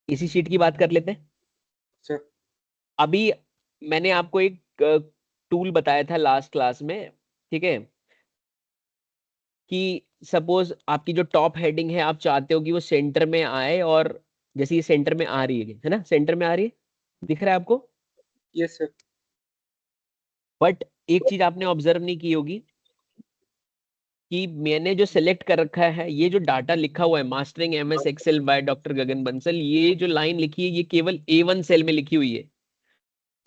इसी शीट की बात कर लेते हैं। Sure. अभी मैंने आपको एक टूल बताया था लास्ट क्लास में, ठीक है, कि सपोज आपकी जो टॉप हेडिंग है आप चाहते हो कि वो सेंटर में आए, और जैसे ये सेंटर में आ रही है ना, सेंटर में आ रही है, दिख रहा है आपको? Yes, sir. बट एक चीज आपने ऑब्जर्व नहीं की होगी कि मैंने जो सेलेक्ट कर रखा है, ये जो डाटा लिखा हुआ है mastering MS Excel by doctor Gagan Bansal, ये जो लाइन लिखी है ये केवल A1 सेल में लिखी हुई है।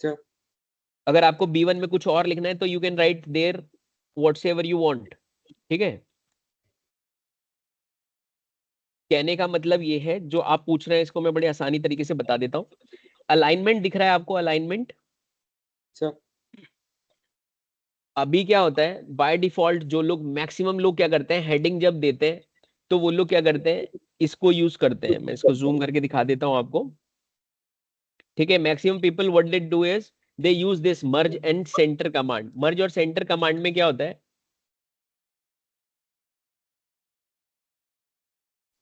Sure. अगर आपको B1 में कुछ और लिखना है तो you can write there whatsoever you want, ठीक है। कहने का मतलब ये है, जो आप पूछ रहे हैं इसको मैं बड़े आसानी तरीके से बता देता हूँ। अलाइनमेंट दिख रहा है आपको? Alignment Sure. अभी क्या होता है, बाय डिफॉल्ट जो लोग मैक्सिमम लोग क्या करते हैं, हेडिंग जब देते हैं तो वो लोग क्या करते हैं, इसको यूज करते हैं। मैं इसको जूम करके दिखा देता हूं आपको, ठीक है। Maximum people what they do is they use this merge and center command. Merge और सेंटर कमांड में क्या होता है,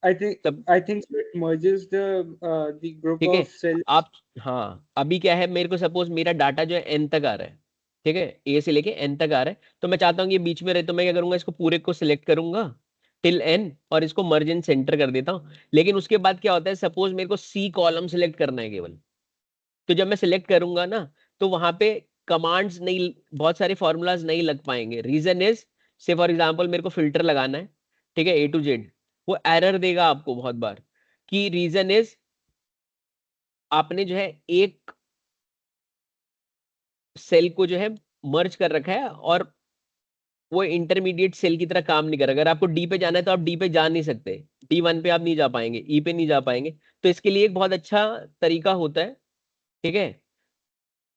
तब, I think so it merges the group ठीक है, of cells. आप, हाँ, अभी क्या है, मेरे को सपोज मेरा डाटा जो है एन तक आ रहा है, ठीक है, ए से लेके एन तक आ रहा है, तो मैं चाहता हूँ कि ये बीच में रहे, तो मैं क्या करूंगा, इसको पूरे को सिलेक्ट करूंगा टिल एन और इसको मर्ज इन सेंटर कर देता हूँ। लेकिन उसके बाद क्या होता है, सपोज मेरे को सी कॉलम सिलेक्ट करना है केवल, तो जब मैं सिलेक्ट करूंगा ना तो वहां पे कमांड्स नहीं, बहुत सारे फॉर्मूलाज नहीं लग पाएंगे। रीजन इज, से फॉर एग्जांपल मेरे को फिल्टर लगाना है, ठीक है, A to Z, वो एरर देगा आपको बहुत बार, कि रीजन इज आपने जो है एक सेल को जो है मर्ज कर रखा है और वो इंटरमीडिएट सेल की तरह काम नहीं कर रहा। अगर आपको डी पे जाना है तो आप डी पे जा नहीं सकते, D1 पे आप नहीं जा पाएंगे, ई पे नहीं जा पाएंगे। तो इसके लिए एक बहुत अच्छा तरीका होता है, ठीक है।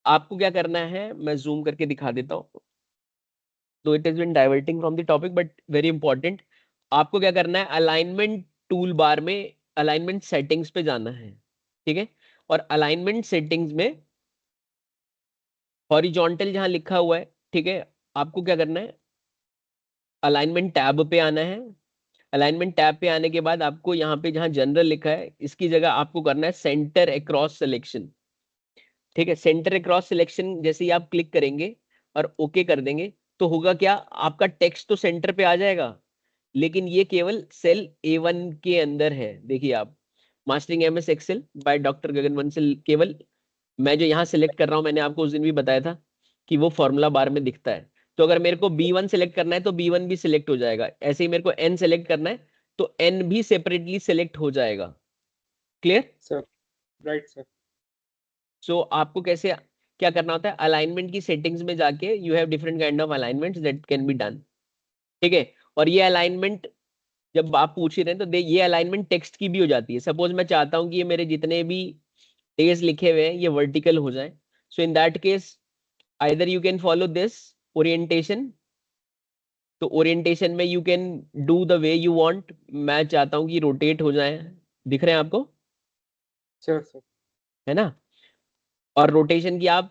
आपको क्या करना है, मैं जूम करके दिखा देता हूँ, तो it is been diverting from the topic but very important. आपको क्या करना है, अलाइनमेंट टूल बार में अलाइनमेंट सेटिंग्स पे जाना है, ठीक है। और अलाइनमेंट सेटिंग्स में हॉरिजॉन्टल जहां लिखा हुआ है, ठीक है, आपको क्या करना है, अलाइनमेंट टैब पे आना है। अलाइनमेंट टैब पे आने के बाद आपको यहाँ पे जहां जनरल लिखा है इसकी जगह आपको करना है सेंटर अक्रॉस सिलेक्शन, ठीक है। सेंटर अक्रॉस सिलेक्शन जैसे ही आप क्लिक करेंगे और ओके कर देंगे तो होगा क्या, आपका टेक्स्ट तो सेंटर पे आ जाएगा, लेकिन ये केवल सेल A1 के अंदर है। देखिए आप, mastering MS Excel by doctor Gagan Bansal, केवल मैं जो यहाँ सिलेक्ट कर रहा हूँ, मैंने आपको उस दिन भी बताया था कि वो फॉर्मूला बार में दिखता है। तो अगर मेरे को B1 सिलेक्ट करना है तो B1 भी सिलेक्ट हो जाएगा। ऐसे ही मेरे को N सिलेक्ट करना है तो N भी सेपरेटली सिलेक्ट हो जाएगा। Clear? Sir right sir. So आपको कैसे क्या करना होता है, अलाइनमेंट की सेटिंग्स में जाके you have different kind of alignments that can be done. ठीक है, और ये अलाइनमेंट जब आप पूछ ही रहे हैं तो ये अलाइनमेंट टेक्स्ट की भी हो जाती है। सपोज मैं चाहता हूं कि ये मेरे जितने भी डेज लिखे हुए हैं ये वर्टिकल हो जाए, so in that case either you can follow this orientation. तो ओरिएंटेशन में you can do the way you want. मैं चाहता हूं कि रोटेट हो जाए, दिख रहे हैं आपको, सर सर है ना? और रोटेशन की आप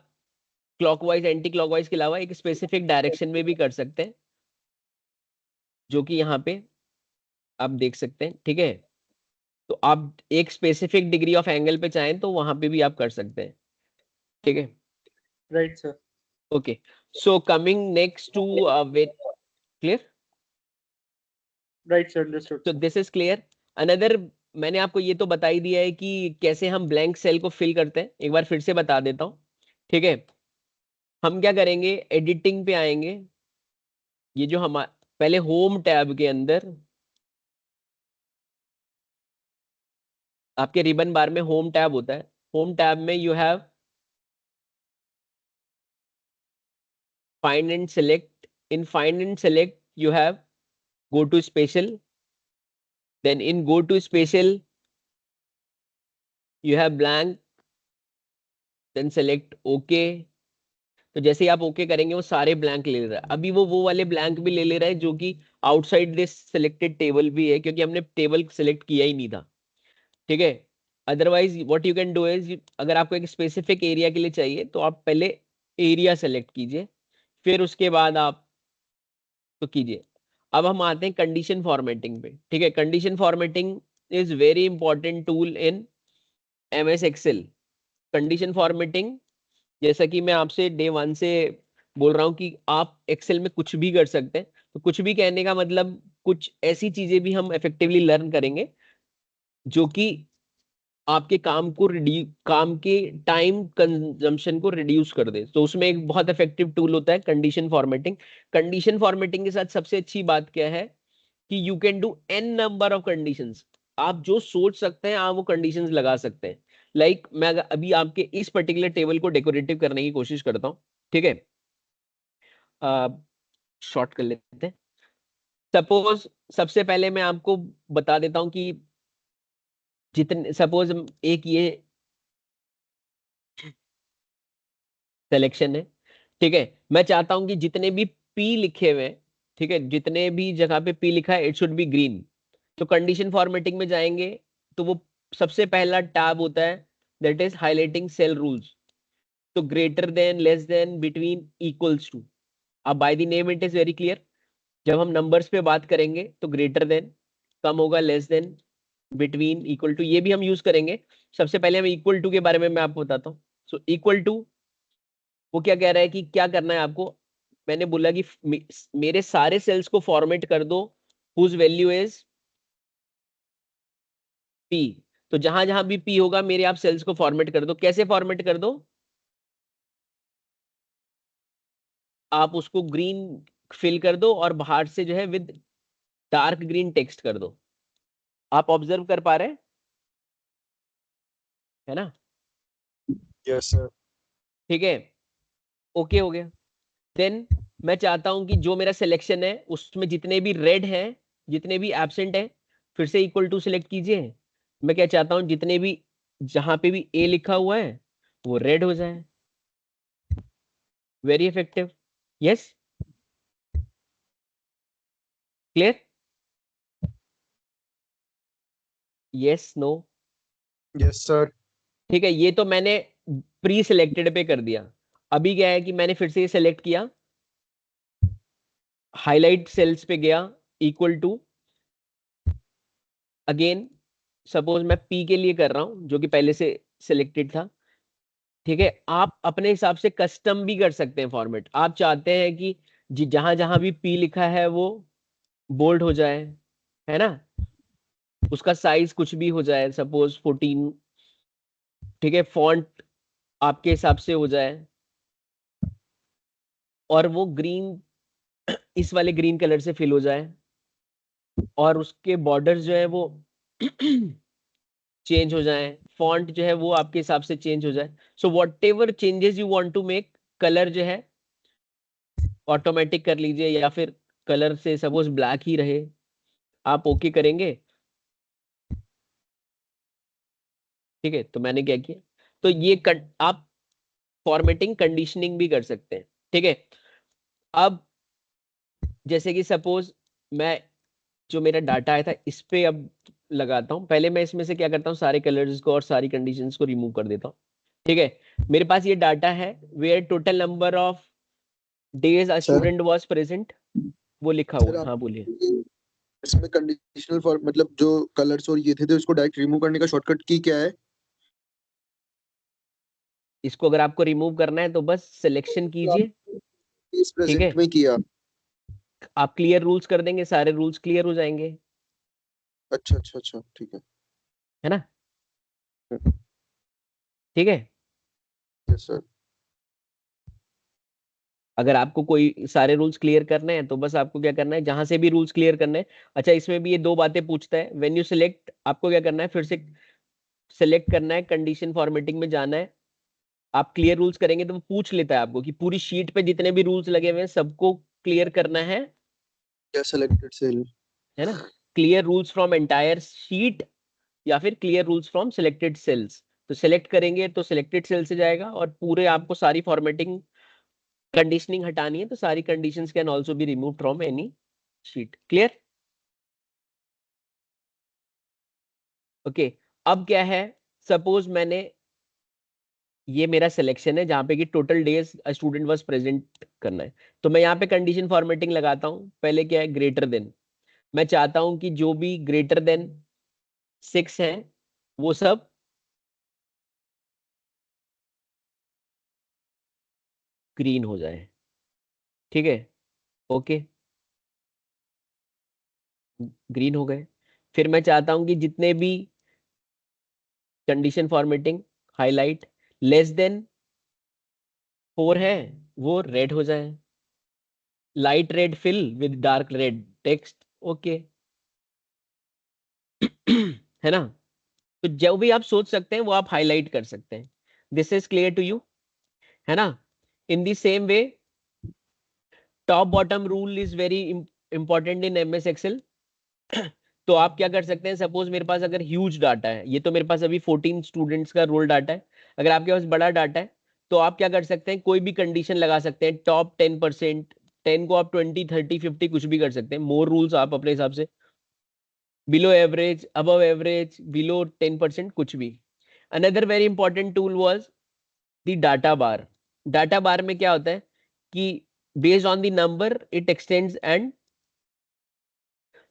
क्लॉकवाइज एंटी क्लॉकवाइज के अलावा एक स्पेसिफिक डायरेक्शन में भी कर सकते हैं, जो कि यहाँ पे आप देख सकते हैं। ठीक है, तो आप एक स्पेसिफिक डिग्री ऑफ एंगल पे चाहें तो वहां पे भी आप कर सकते हैं। ठीक है, right sir. Okay. So coming next to wait, clear? Right sir, understood तो sir. This is clear. Another, मैंने आपको ये तो बता ही दिया है कि कैसे हम ब्लैंक सेल को फिल करते हैं, एक बार फिर से बता देता हूँ। ठीक है, हम क्या करेंगे, एडिटिंग पे आएंगे। ये जो हम पहले होम टैब के अंदर, आपके रिबन बार में होम टैब होता है। होम टैब में you have find and select. In find and select you have go to special, then in go to special you have blank, then select OK। तो जैसे ही आप ओके करेंगे वो सारे ब्लैंक ले रहा है। अभी वो वाले ब्लैंक भी ले रहा है जो कि आउटसाइड दिस सिलेक्टेड टेबल भी है, क्योंकि हमने टेबल सिलेक्ट किया ही नहीं था। ठीक है, otherwise what you can do is, अगर आपको एक स्पेसिफिक एरिया के लिए चाहिए तो आप पहले एरिया सेलेक्ट कीजिए, फिर उसके बाद आप तो कीजिए। अब हम आते हैं कंडीशन फॉर्मेटिंग पे। ठीक है, condition formatting is very important tool in MS Excel. Condition formatting, जैसा कि मैं आपसे डे वन से बोल रहा हूँ कि आप एक्सेल में कुछ भी कर सकते हैं। तो कुछ भी कहने का मतलब, कुछ ऐसी चीजें भी हम इफेक्टिवली लर्न करेंगे जो कि आपके काम के टाइम कंजम्पशन को रिड्यूस कर दे। तो उसमें एक बहुत इफेक्टिव टूल होता है कंडीशन फॉर्मेटिंग। कंडीशन फॉर्मेटिंग के साथ सबसे अच्छी बात क्या है कि you can do an number of conditions. आप जो सोच सकते हैं आप वो कंडीशंस लगा सकते हैं। मैं अभी आपके इस पर्टिकुलर टेबल को डेकोरेटिव करने की कोशिश करता हूँ। ठीक है, शॉर्ट कर लेते हैं। सपोज सबसे पहले मैं आपको बता देता हूं कि जितने, सपोज एक ये सिलेक्शन है। ठीक है, मैं चाहता हूं कि जितने भी पी लिखे हुए हैं, ठीक है, जितने भी जगह पे पी लिखा है इट शुड बी ग्रीन। तो कंडीशन फॉर्मेटिंग में जाएंगे तो वो सबसे पहला टैब होता है, that is highlighting cell rules. तो greater than, less than, between, equals to. अब by the name it is very clear. जब हम नंबर्स पे बात करेंगे तो ग्रेटर देन कम होगा, less than, between, equal to, ये भी हम यूज करेंगे। सबसे पहले हम इक्वल टू के बारे में मैं आपको बताता हूँ। सो इक्वल टू, वो क्या कह रहा है कि क्या करना है आपको। मैंने बोला कि मेरे सारे सेल्स को फॉर्मेट कर दो हुज वैल्यू इज पी। तो जहां जहां भी पी होगा मेरे आप सेल्स को फॉर्मेट कर दो। कैसे फॉर्मेट कर दो, आप उसको ग्रीन फिल कर दो और बाहर से जो है विद डार्क ग्रीन टेक्स्ट कर दो। आप ऑब्जर्व कर पा रहे हैं, है ना? Yes sir. ठीक है, ओके हो गया। देन मैं चाहता हूं कि जो मेरा सिलेक्शन है उसमें जितने भी रेड हैं, जितने भी एब्सेंट है, फिर से इक्वल टू सिलेक्ट कीजिए। मैं क्या चाहता हूं, जितने भी जहां पे भी ए लिखा हुआ है वो रेड हो जाए। Very effective. Yes, clear? Yes, no? Yes sir. ठीक है, ये तो मैंने प्री सिलेक्टेड पे कर दिया। अभी क्या है कि मैंने फिर से ये सिलेक्ट किया, हाईलाइट सेल्स पे गया, इक्वल टू, अगेन सपोज मैं पी के लिए कर रहा हूं जो कि पहले से सिलेक्टेड था। ठीक है, आप अपने हिसाब से कस्टम भी कर सकते हैं फॉर्मेट। आप चाहते हैं कि जहां जहां भी पी लिखा है वो बोल्ड हो जाए, है ना, उसका साइज कुछ भी हो जाए, सपोज 14, ठीक है, फॉन्ट आपके हिसाब से हो जाए, और वो ग्रीन इस वाले ग्रीन कलर से फिल हो जाए, और उसके बॉर्डर्स जो है वो चेंज हो जाए, फॉन्ट जो है वो आपके हिसाब से चेंज हो जाए। So whatever changes you want to make, colour जो है ऑटोमेटिक कर लीजिए, या फिर कलर से सपोज ब्लैक ही रहे, आप ओके करेंगे। ठीक है, तो मैंने क्या किया, तो ये आप फॉर्मेटिंग कंडीशनिंग भी कर सकते हैं। ठीक है, अब जैसे कि सपोज मैं जो मेरा डाटा आया था इस पे अब लगाता हूँ, पहले मैं इसमें से क्या करता हूँ, सारे कलर्स को और सारी कंडीशंस को रिमूव कर देता हूँ। ठीक है, मेरे पास ये डाटा है where total number of days uh sir student was present, वो लिखा सर हुआ है। आप हाँ बोलिए। इसमें कंडीशनल फॉर मतलब जो कलर्स और ये थे तो इसको डायरेक्ट रिमूव करने का शॉर्टकट की क्या है? इसको अगर आपको रिमूव करना है तो बस सिलेक्शन तो आप कीजिए। इस ठीक है, प्रेजेंट में किया। आप क्लियर रूल्स कर देंगे, सारे रूल्स क्लियर हो जाएंगे, अच्छा अच्छा अच्छा, ठीक है। है ना। ठीक है, यस सर। अगर आपको कोई सारे रूल्स क्लियर करने हैं तो बस आपको क्या करना है, जहां से भी रूल्स क्लियर करने हैं। अच्छा, इसमें भी ये दो बातें पूछता है, व्हेन यू सिलेक्ट, आपको क्या करना है, फिर से सिलेक्ट करना है, कंडीशन फॉर्मेटिंग में जाना है। आप क्लियर रूल्स करेंगे तो वो पूछ लेता है आपको कि पूरी शीट पे जितने भी रूल्स लगे हुए हैं सबको क्लियर करना क्या सेलेक्टेड सेल? है ना। Clear rules from entire sheet, या फिर clear rules from selected cells. तो सिलेक्ट करेंगे तो सिलेक्टेड सेल से जाएगा, और पूरे आपको सारी फॉर्मेटिंग कंडीशनिंग हटानी है तो सारी conditions can also be remove from any sheet. Clear? Okay, अब क्या है, सपोज मैंने, ये मेरा सिलेक्शन है जहां पे कि total days student was present करना है, तो मैं यहाँ पे कंडीशन फॉर्मेटिंग लगाता हूँ। पहले क्या है, ग्रेटर देन, मैं चाहता हूं कि जो भी ग्रेटर देन 6 है वो सब ग्रीन हो जाए। ठीक है, ओके, ग्रीन हो गए। फिर मैं चाहता हूं कि जितने भी condition formatting highlight less than 4 है वो रेड हो जाए, light red fill with dark red text. Okay, है ना। तो जो भी आप सोच सकते हैं वो आप हाईलाइट कर सकते हैं। This is clear to you, है ना। In the same way, top bottom rule is very important in MS Excel. तो आप क्या कर सकते हैं, सपोज मेरे पास अगर ह्यूज डाटा है, ये तो मेरे पास अभी 14 स्टूडेंट्स का रोल डाटा है, अगर आपके पास बड़ा डाटा है तो आप क्या कर सकते हैं, कोई भी कंडीशन लगा सकते हैं, टॉप 10%, 10 को आप 20, 30, 50 कुछ भी कर सकते हैं, मोर रूल्स आप अपने हिसाब से, below average, above average, below 10%, कुछ भी। Another very important tool was the data bar. Data bar में क्या होता है कि based on the number it extends, and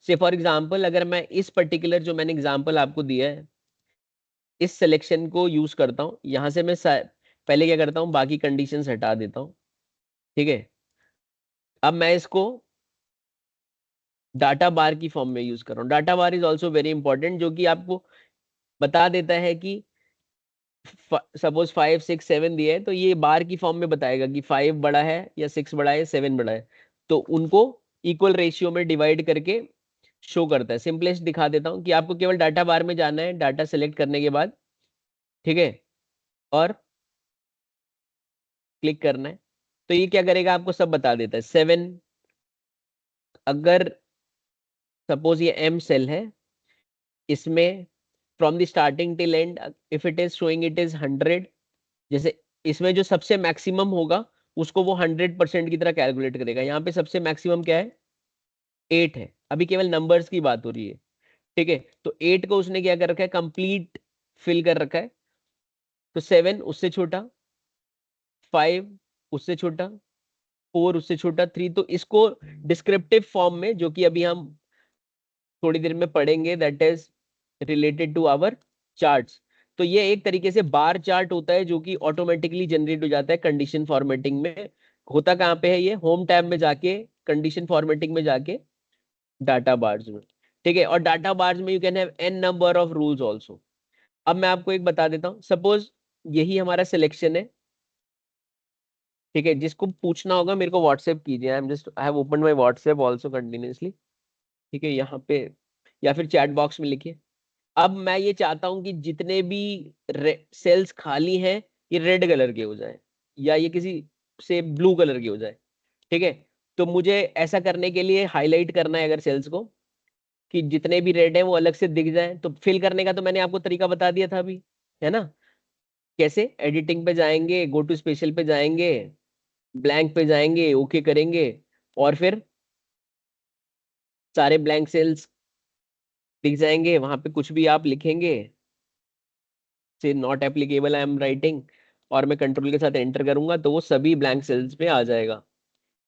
say for example अगर मैं इस पर्टिकुलर जो मैंने एग्जांपल आपको दिया है इस सिलेक्शन को यूज करता हूं, यहां से मैं पहले क्या करता हूं, बाकी कंडीशंस हटा देता हूं। ठीक है, अब मैं इसको डाटा बार की फॉर्म में यूज कर रहा हूं। Data bar is also very important, जो कि आपको बता देता है कि सपोज 5, 6, 7 दिया है तो ये बार की फॉर्म में बताएगा कि 5 बड़ा है या 6 बड़ा है, 7 बड़ा है, तो उनको इक्वल रेशियो में डिवाइड करके शो करता है। सिंपलेस्ट दिखा देता हूं कि आपको केवल डाटा बार में जाना है, डाटा सेलेक्ट करने के बाद, ठीक है, और क्लिक करना है, तो ये क्या करेगा, आपको सब बता देता है। 7, अगर सपोज ये एम सेल है, इसमें from the starting till and if it is showing it is 100, जैसे इसमें जो सबसे मैक्सिमम होगा उसको वो 100% की तरह कैलकुलेट करेगा। यहाँ पे सबसे मैक्सिमम क्या है, 8 है, अभी केवल नंबर्स की बात हो रही है। ठीक है, तो 8 को उसने क्या कर रखा है, कंप्लीट फिल कर रखा है। तो 7 उससे छोटा, 5 उससे छोटा, 4 उससे छोटा, 3, तो इसको डिस्क्रिप्टिव फॉर्म में, जो कि अभी हम थोड़ी देर में पढ़ेंगे, that is related to our charts. तो ये एक तरीके से बार चार्ट होता है जो कि ऑटोमेटिकली जनरेट हो जाता है कंडीशन फॉर्मेटिंग में। होता कहाँ पे है, ये होम टैब में जाके कंडीशन फॉर्मेटिंग में जाके डाटा बार्स में, ठीक है। और डाटा बार्स में you can have an number of rules also. अब मैं आपको एक बता देता हूँ, सपोज यही हमारा सिलेक्शन है, ठीक है। जिसको पूछना होगा मेरे को व्हाट्सएप कीजिए, I have open my WhatsApp also continuously, ठीक है, यहाँ पे, या फिर चैट बॉक्स में लिखिए। अब मैं ये चाहता हूं कि जितने भी सेल्स खाली हैं ये रेड कलर के हो जाए, या ये किसी से ब्लू कलर के हो जाए, ठीक है। तो मुझे ऐसा करने के लिए हाईलाइट करना है अगर सेल्स को, कि जितने भी रेड हैं वो अलग से दिख जाएं। तो फिल करने का तो मैंने आपको तरीका बता दिया था अभी, है ना। कैसे, एडिटिंग पे जाएंगे, गो टू स्पेशल पे जाएंगे, ब्लैंक पे जाएंगे, ओके करेंगे, और फिर सारे ब्लैंक सेल्स दिख जाएंगे, वहां पे कुछ भी आप लिखेंगे, से not applicable I am writing, और मैं कंट्रोल के साथ एंटर करूंगा तो वो सभी ब्लैंक सेल्स पे आ जाएगा,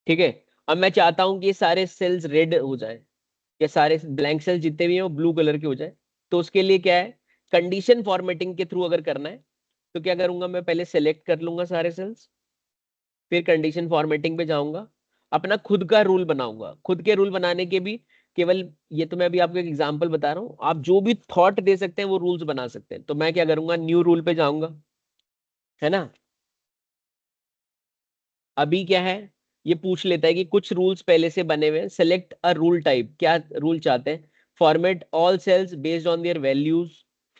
ठीक है। अब मैं चाहता हूं कि ये सारे सेल्स रेड हो जाए, या सारे ब्लैंक सेल्स जितने भी हैं वो ब्लू कलर के हो जाए। तो उसके लिए क्या है, कंडीशन फॉर्मेटिंग के थ्रू अगर करना है तो क्या करूंगा, मैं पहले सेलेक्ट कर लूंगा सारे सेल्स, फिर कंडीशन फॉर्मेटिंग पे जाऊंगा, अपना खुद का रूल बनाऊंगा। खुद के रूल बनाने के भी केवल, ये तो मैं अभी आपको एक एग्जांपल बता रहा हूँ, आप जो भी थॉट दे सकते हैं वो रूल्स बना सकते हैं। तो मैं क्या करूंगा, न्यू रूल पे जाऊंगा, है ना। अभी क्या है, ये पूछ लेता है कि कुछ रूल्स पहले से बने हुए हैं, सेलेक्ट अ रूल टाइप, क्या रूल चाहते हैं। Format all cells based on their values,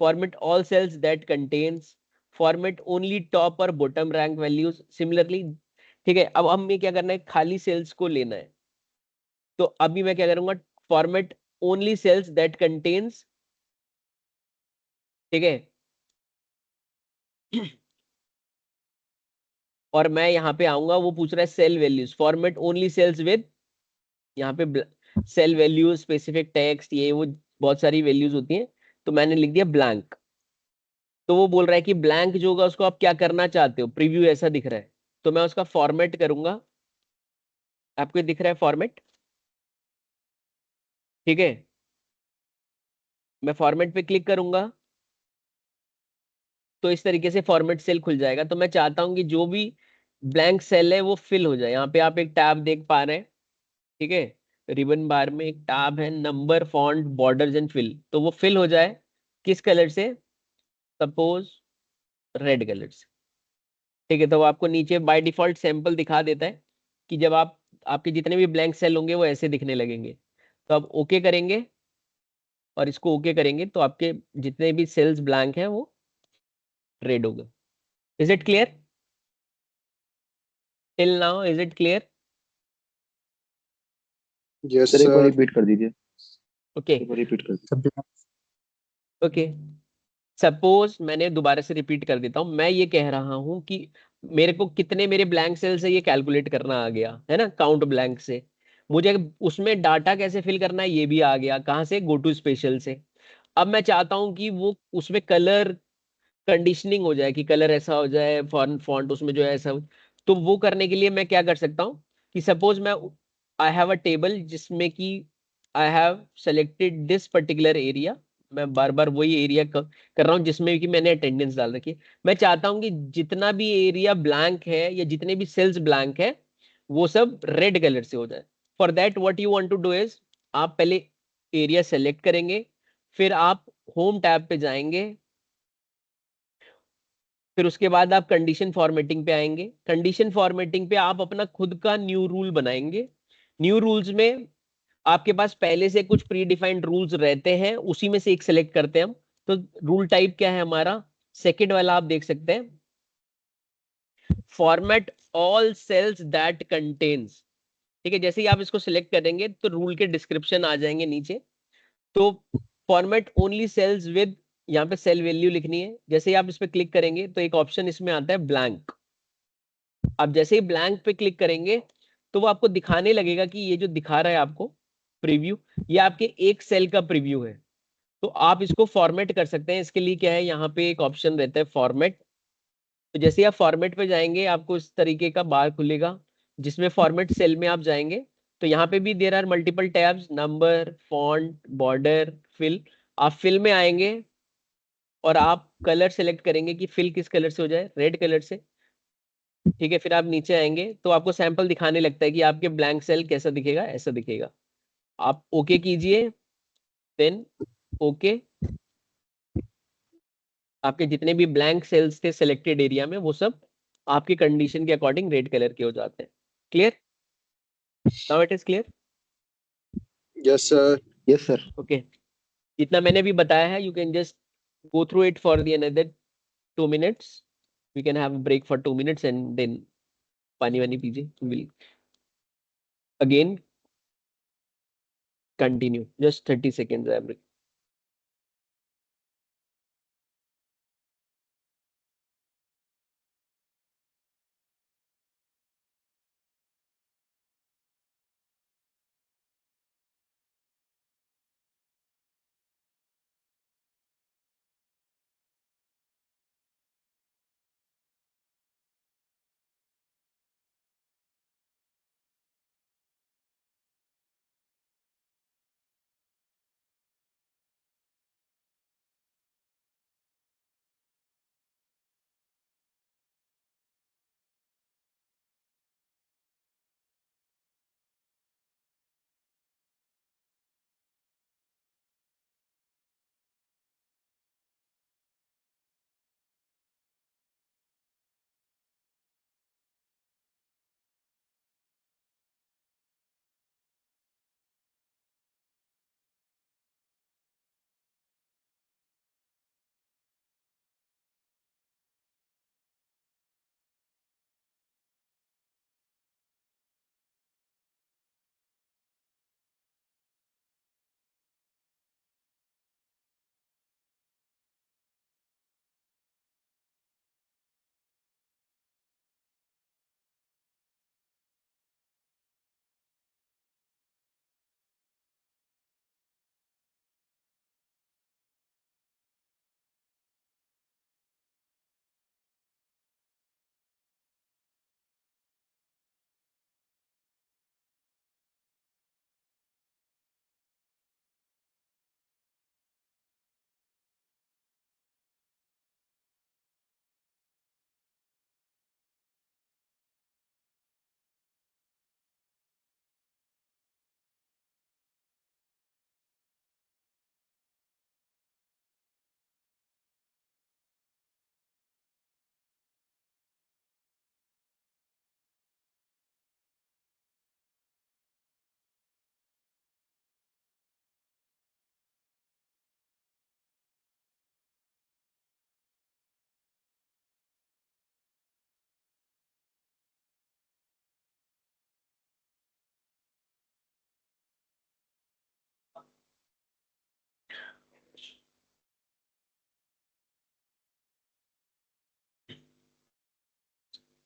format all cells that contains, format only top और बॉटम रैंक वैल्यूज सिमिलरली, ठीक है। अब हमें क्या करना है, खाली सेल्स को लेना है। तो अभी मैं क्या करूंगा, format only cells that contains, ठीक है। और मैं यहाँ पे आऊंगा, वो पूछ रहा है cell values, format only cells with, यहाँ पे सेल वैल्यूज, स्पेसिफिक टेक्स्ट, ये वो बहुत सारी वैल्यूज होती हैं। तो मैंने लिख दिया ब्लैंक। तो वो बोल रहा है कि ब्लैंक जो होगा उसको आप क्या करना चाहते हो, प्रीव्यू ऐसा दिख रहा है। तो मैं उसका फॉर्मेट करूंगा, आपको ये दिख रहा है फॉर्मेट, ठीक है। मैं फॉर्मेट पे क्लिक करूंगा तो इस तरीके से फॉर्मेट सेल खुल जाएगा। तो मैं चाहता हूं कि जो भी ब्लैंक सेल है वो फिल हो जाए। यहाँ पे आप एक टैब देख पा रहे हैं, ठीक है। रिबन बार में एक टैब है, number font borders and fill, तो वो फिल हो जाए किस कलर से, सपोज रेड कलर से, ठीक है। तो वो आपको नीचे बाय डिफॉल्ट सैंपल दिखा देता है कि जब आप, आपके जितने भी ब्लैंक सेल होंगे वो ऐसे दिखने लगेंगे। तो आप ओके करेंगे और इसको ओके करेंगे तो आपके जितने भी सेल्स ब्लैंक हैं वो रेड हो गए। Is it clear till now, is it clear? Yes, sir एक बार sir. रिपीट कर दीजिए, ओके एक बार रिपीट कर दीजिए। सब ओके, सपोज मैंने दोबारा से रिपीट कर देता हूं, मैं ये कह रहा हूं कि मेरे को कितने मेरे ब्लैंक सेल्स है ये कैलकुलेट करना आ गया, है ना, काउंट ब्लैंक से। मुझे उसमें डाटा कैसे फिल करना है ये भी आ गया, कहाँ से, गो टू स्पेशल से। अब मैं चाहता हूं कि वो उसमें कलर कंडीशनिंग हो जाए, कि कलर ऐसा हो जाए, फॉन्ट फॉन्ट उसमें जो है ऐसा तो वो करने के लिए मैं क्या कर सकता हूँ, कि सपोज मैं, आई हैव अ टेबल जिसमें कि I have selected this particular area, मैं बार बार वही एरिया कर रहा हूँ जिसमें कि मैंने अटेंडेंस डाल रखी है। मैं चाहता हूँ कि जितना भी एरिया ब्लैंक है या जितने भी सेल्स ब्लैंक है वो सब रेड कलर से हो जाए। For that what you want to do is, आप पहले एरिया सेलेक्ट करेंगे, फिर आप होम टैब पे जाएंगे, फिर उसके बाद आप कंडीशन फॉर्मेटिंग पे आएंगे। कंडीशन फॉर्मेटिंग पे आप अपना खुद का न्यू रूल बनाएंगे। न्यू रूल्स में आपके पास पहले से कुछ प्री डिफाइंड रूल्स रहते हैं, उसी में से एक सेलेक्ट करते हैं हम। तो रूल टाइप क्या है हमारा, सेकेंड वाला आप देख सकते हैं, format all cells that contains, ठीक है। जैसे ही आप इसको सिलेक्ट करेंगे तो रूल के डिस्क्रिप्शन आ जाएंगे नीचे। तो फॉर्मेट ओनली सेल्स विद, यहाँ पे सेल वैल्यू लिखनी है। जैसे ही आप इस पे क्लिक करेंगे तो एक ऑप्शन इसमें आता है ब्लैंक। अब जैसे ही ब्लैंक पे क्लिक करेंगे तो वो आपको दिखाने लगेगा कि ये जो दिखा रहा है आपको प्रीव्यू, ये आपके एक सेल का प्रीव्यू है। तो आप इसको फॉर्मेट कर सकते हैं। इसके लिए क्या है, यहाँ पे एक ऑप्शन रहता है फॉर्मेट। तो जैसे ही आप फॉर्मेट पे जाएंगे आपको इस तरीके का बार खुलेगा जिसमें फॉर्मेट सेल में आप जाएंगे। तो यहाँ पे भी there are multiple tabs, number, font, border, fill. आप फिल में आएंगे और आप कलर सेलेक्ट करेंगे कि फिल किस कलर से हो जाए, रेड कलर से, ठीक है। फिर आप नीचे आएंगे तो आपको सैंपल दिखाने लगता है कि आपके ब्लैंक सेल कैसा दिखेगा, ऐसा दिखेगा। आप ओके कीजिए, देन ओके। आपके जितने भी ब्लैंक सेल्स थे सिलेक्टेड एरिया में वो सब आपकी कंडीशन के अकॉर्डिंग रेड कलर के हो जाते हैं। Clear? Now it is clear? Yes, sir. Yes, sir. Okay, जितना मैंने अभी बताया है you can just go through it for the another 2 minutes. We can have a break for 2 minutes and then pani wani pijee. We'll again continue. Just 30 seconds.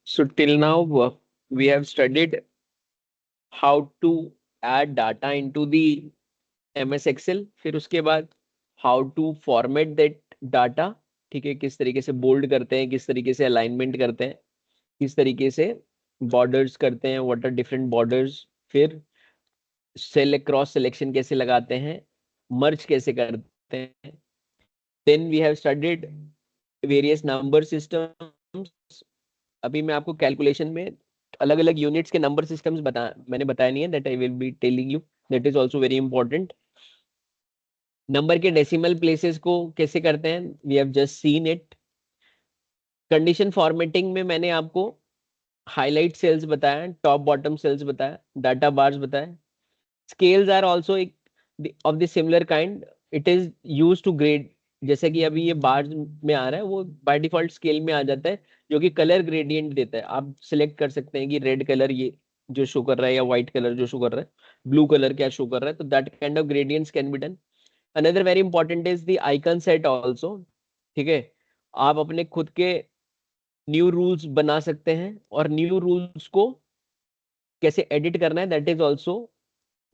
So till now we have studied how to add data into the MS Excel. फिर उसके बाद how to format that data. ठीक है, किस तरीके से बोल्ड करते हैं, किस तरीके से अलाइनमेंट करते हैं, किस तरीके से बॉर्डर्स करते हैं, व्हाट आर डिफरेंट बॉर्डर्स, फिर सेल क्रॉस सिलेक्शन कैसे लगाते हैं, मर्ज कैसे करते हैं। Then we have studied various number systems. अभी मैं आपको कैलकुलेशन में अलग अलग यूनिट्स के नंबर सिस्टम्स मैंने बताया नहीं है, that I will be telling you, that is also very important. Number के डेसिमल प्लेसेस को कैसे करते हैं, we have just seen it. Condition formatting में मैंने आपको हाईलाइट सेल्स बताया, टॉप बॉटम सेल्स बताया, डाटा बार्स बताया। Scales are also of the similar kind, it is use to grade. जैसे कि अभी ये बार्स में आ रहा है वो बाय डिफॉल्ट स्केल में आ जाता है, जो कि कलर ग्रेडियंट देता है। आप सिलेक्ट कर सकते हैं कि रेड कलर ये जो शो कर रहा है या व्हाइट कलर जो शो कर रहा है, ब्लू कलर क्या शो कर रहा है, तो that kind of gradients can be done. Another very important is the icon set also. ठीक है, आप अपने खुद के न्यू रूल्स बना सकते हैं, और न्यू रूल्स को कैसे एडिट करना है that is also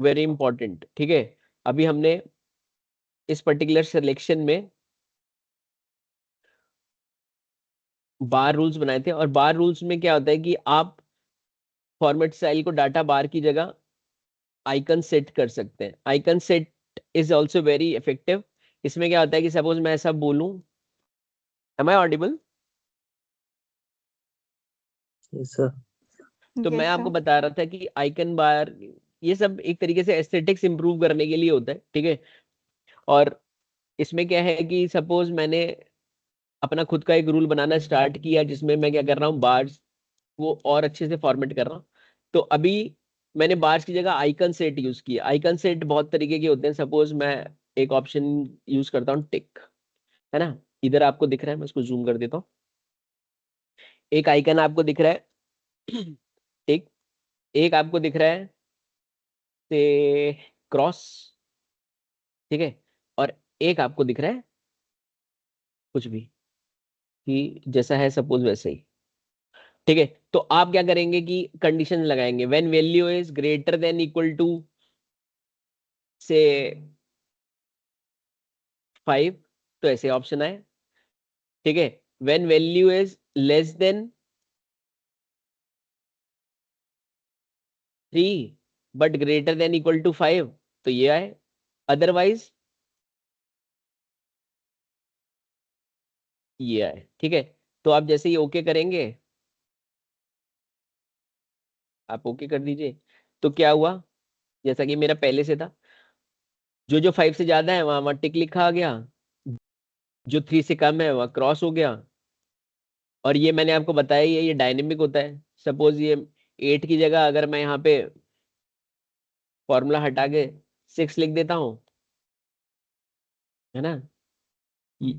very important. ठीक है, अभी हमने इस पर्टिकुलर सिलेक्शन में बार रूल्स बनाए थे, और बार रूल्स में क्या होता है कि आप फॉर्मेट स्टाइल को डाटा बार की जगह आइकन सेट कर सकते हैं। Icon set is also very effective. इसमें क्या होता है कि सपोज मैं ऐसा बोलूं, am I audible? Yes, sir. तो मैं Yes, आपको sir. बता रहा था कि आइकन बार ये सब एक तरीके से एस्थेटिक्स इंप्रूव करने के लिए होता है, ठीक है। और इसमें क्या है कि सपोज मैंने अपना खुद का एक रूल बनाना स्टार्ट किया जिसमें मैं क्या कर रहा हूँ, बार्स वो और अच्छे से फॉर्मेट कर रहा हूँ। तो अभी मैंने बार्स की जगह आइकन सेट यूज किया। आइकन सेट बहुत तरीके के होते हैं। सपोज मैं एक ऑप्शन यूज करता हूँ टिक, है ना। इधर आपको दिख रहा है, मैं इसको जूम कर देता हूँ। एक आइकन आपको दिख रहा है टिक, एक आपको दिख रहा है से क्रॉस, ठीक है, और एक आपको दिख रहा है कुछ भी, कि जैसा है सपोज वैसे ही, ठीक है। तो आप क्या करेंगे कि कंडीशन लगाएंगे, when value is greater than equal to से 5, तो ऐसे ऑप्शन आए, ठीक है। When value is less than 3 but greater than equal to 5, तो ये आए। अदरवाइज ये आए, ठीक है। तो आप जैसे ही ओके करेंगे, आप ओके कर दीजिए, तो क्या हुआ, जैसा कि मेरा पहले से था, जो जो 5 से ज्यादा है वहां वहां टिक लिखा आ गया, जो 3 से कम है वहां क्रॉस हो गया। और ये मैंने आपको बताया ही है, ये डायनेमिक होता है। सपोज ये 8 की जगह अगर मैं यहाँ पे फॉर्मूला हटा के 6 लिख देता हूँ, है ना,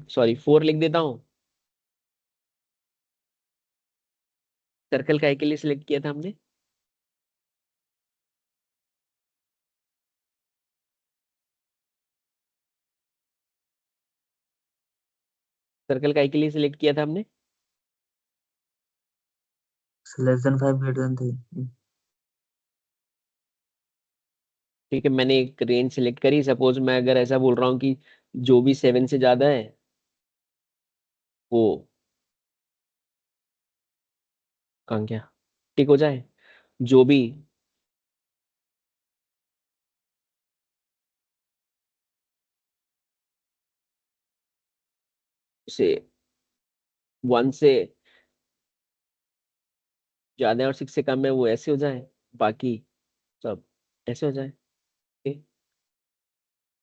सॉरी 4 लिख देता हूँ। सर्कल काय के लिए सिलेक्ट किया था हमने, सर्कल काय के लिए सिलेक्ट किया था हमने। Less than 5 greater than 3। ठीक है, मैंने एक रेंज सिलेक्ट करी। सपोज मैं अगर ऐसा बोल रहा हूँ कि जो भी 7 से ज्यादा है वो कहाँ क्या टिक हो जाए, जो भी से 1 से ज्यादा है और 6 से कम है वो ऐसे हो जाए, बाकी सब ऐसे हो जाए, ठीक?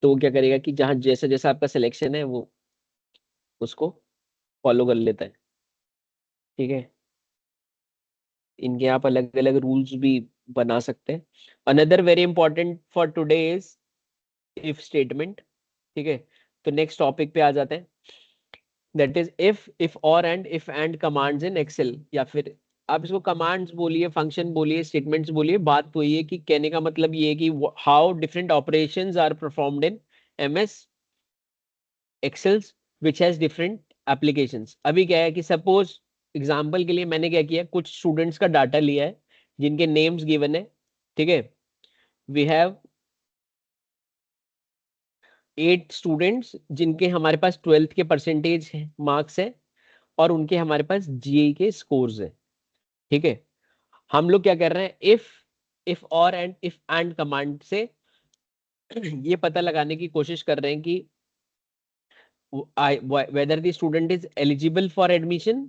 तो वो क्या करेगा कि जहां जैसा जैसा आपका सिलेक्शन है वो उसको फॉलो कर लेता है, ठीक है। इनके आप अलग अलग रूल्स भी बना सकते हैं। Another very important for today is if statement, ठीक है। तो नेक्स्ट टॉपिक पे आ जाते हैं, दैट इज इफ और एंड कमांड्स इन एक्सेल, या फिर आप इसको कमांड्स बोलिए, फंक्शन बोलिए, स्टेटमेंट्स बोलिए। बात तो ये है कि कहने का मतलब ये है कि how different operations are performed in MS Excels which has different applications. अभी क्या है कि सपोज एग्जांपल के लिए मैंने क्या किया, कुछ स्टूडेंट्स का डाटा लिया है जिनके नेम्स गिवन है, ठीक है। वी हैव 8 स्टूडेंट्स जिनके हमारे पास 12th के परसेंटेज मार्क्स है और उनके हमारे पास जीए के स्कोर्स है, ठीक है। हम लोग क्या कर रहे हैं, इफ और एंड कमांड से ये पता लगाने की कोशिश कर रहे हैं कि whether the student is eligible for admission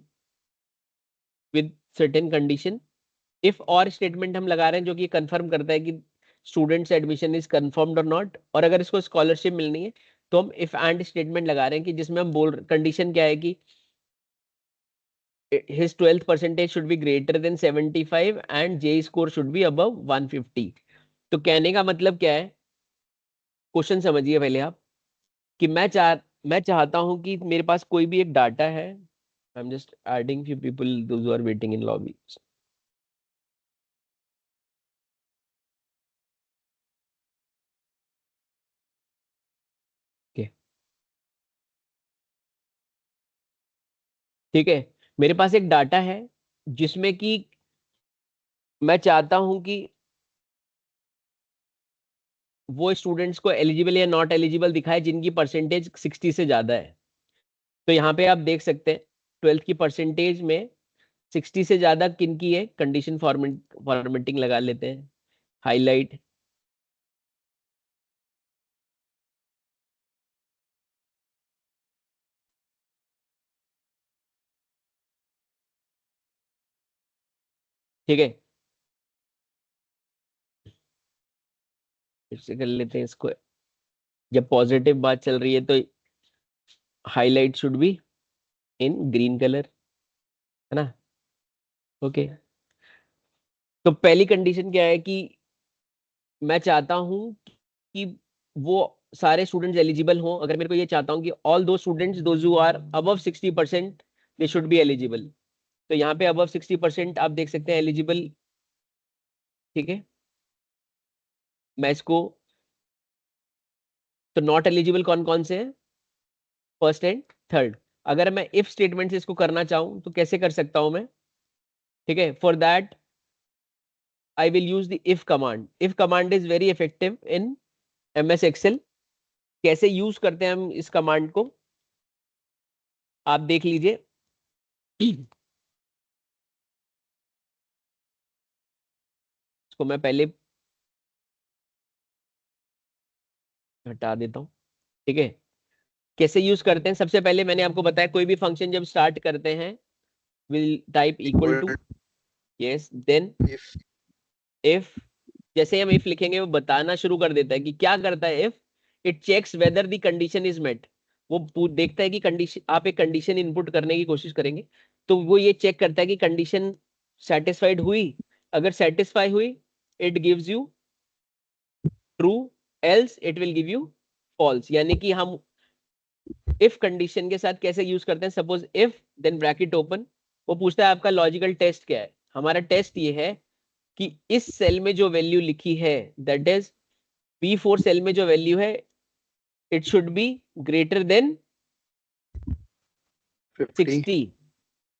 with certain condition। If और स्टेटमेंट हम लगा रहे हैं जो कि कंफर्म करता है कि स्टूडेंट्स एडमिशन इज कंफर्म्ड और नॉट, और अगर इसको स्कॉलरशिप मिलनी है तो हम इफ एंड स्टेटमेंट लगा रहे हैं कि जिसमें हम बोल कंडीशन क्या है कि his 12th percentage should be greater than 75 and J score should be above 150। तो कहने का मतलब क्या है, क्वेश्चन समझिए पहले आप, कि मैं चाहता हूं कि मेरे पास कोई भी एक डाटा है। I am just adding few people those are waiting in lobby. ठीक है, मेरे पास एक डाटा है जिसमें कि मैं चाहता हूं कि वो स्टूडेंट्स को एलिजिबल या नॉट एलिजिबल दिखाए जिनकी परसेंटेज 60 से ज्यादा है। तो यहाँ पे आप देख सकते हैं 12th की परसेंटेज में 60 से ज्यादा किनकी है, कंडीशन फॉर्मेटिंग लगा लेते हैं, हाईलाइट, ठीक है। फिर से कर लेते हैं इसको। जब पॉजिटिव बात चल रही है तो highlight should be in green colour, है ना। ओके, तो पहली कंडीशन क्या है कि मैं चाहता हूं कि वो सारे स्टूडेंट्स एलिजिबल हों। अगर मेरे को ये चाहता हूं कि ऑल दो students those who are above 60% they should be eligible, तो यहाँ पे अबव 60% आप देख सकते हैं एलिजिबल। ठीक है, मैं इसको, तो नॉट एलिजिबल कौन कौन से हैं, फर्स्ट एंड थर्ड। अगर मैं इफ स्टेटमेंट से इसको करना चाहूं तो कैसे कर सकता हूं मैं? ठीक है, for that I will use the if command. If command is very effective in MS Excel। कैसे यूज करते हैं हम इस कमांड को, आप देख लीजिए। इसको मैं पहले हटा देता हूं। ठीक है, कैसे यूज करते हैं? सबसे पहले मैंने आपको बताया कोई भी फंक्शन जब स्टार्ट करते हैं will type equal to, yes, then if if. जैसे हम इफ लिखेंगे वो बताना शुरू कर देता है कि क्या करता है if. It checks whether the condition is met. वो देखता है कि कंडीशन, आप एक कंडीशन इनपुट करने की कोशिश करेंगे तो वो ये चेक करता है कि कंडीशन सेटिस्फाइड हुई। अगर सेटिस्फाई हुई it gives you true, else it will give you false. यानी कि हम इफ कंडीशन के साथ कैसे यूज करते हैं, suppose if then bracket open, वो पूछता है आपका लॉजिकल टेस्ट क्या है। हमारा टेस्ट ये है कि इस सेल में जो वैल्यू लिखी है, दैट इज B4 सेल में जो वैल्यू है, it should be greater then 50 60।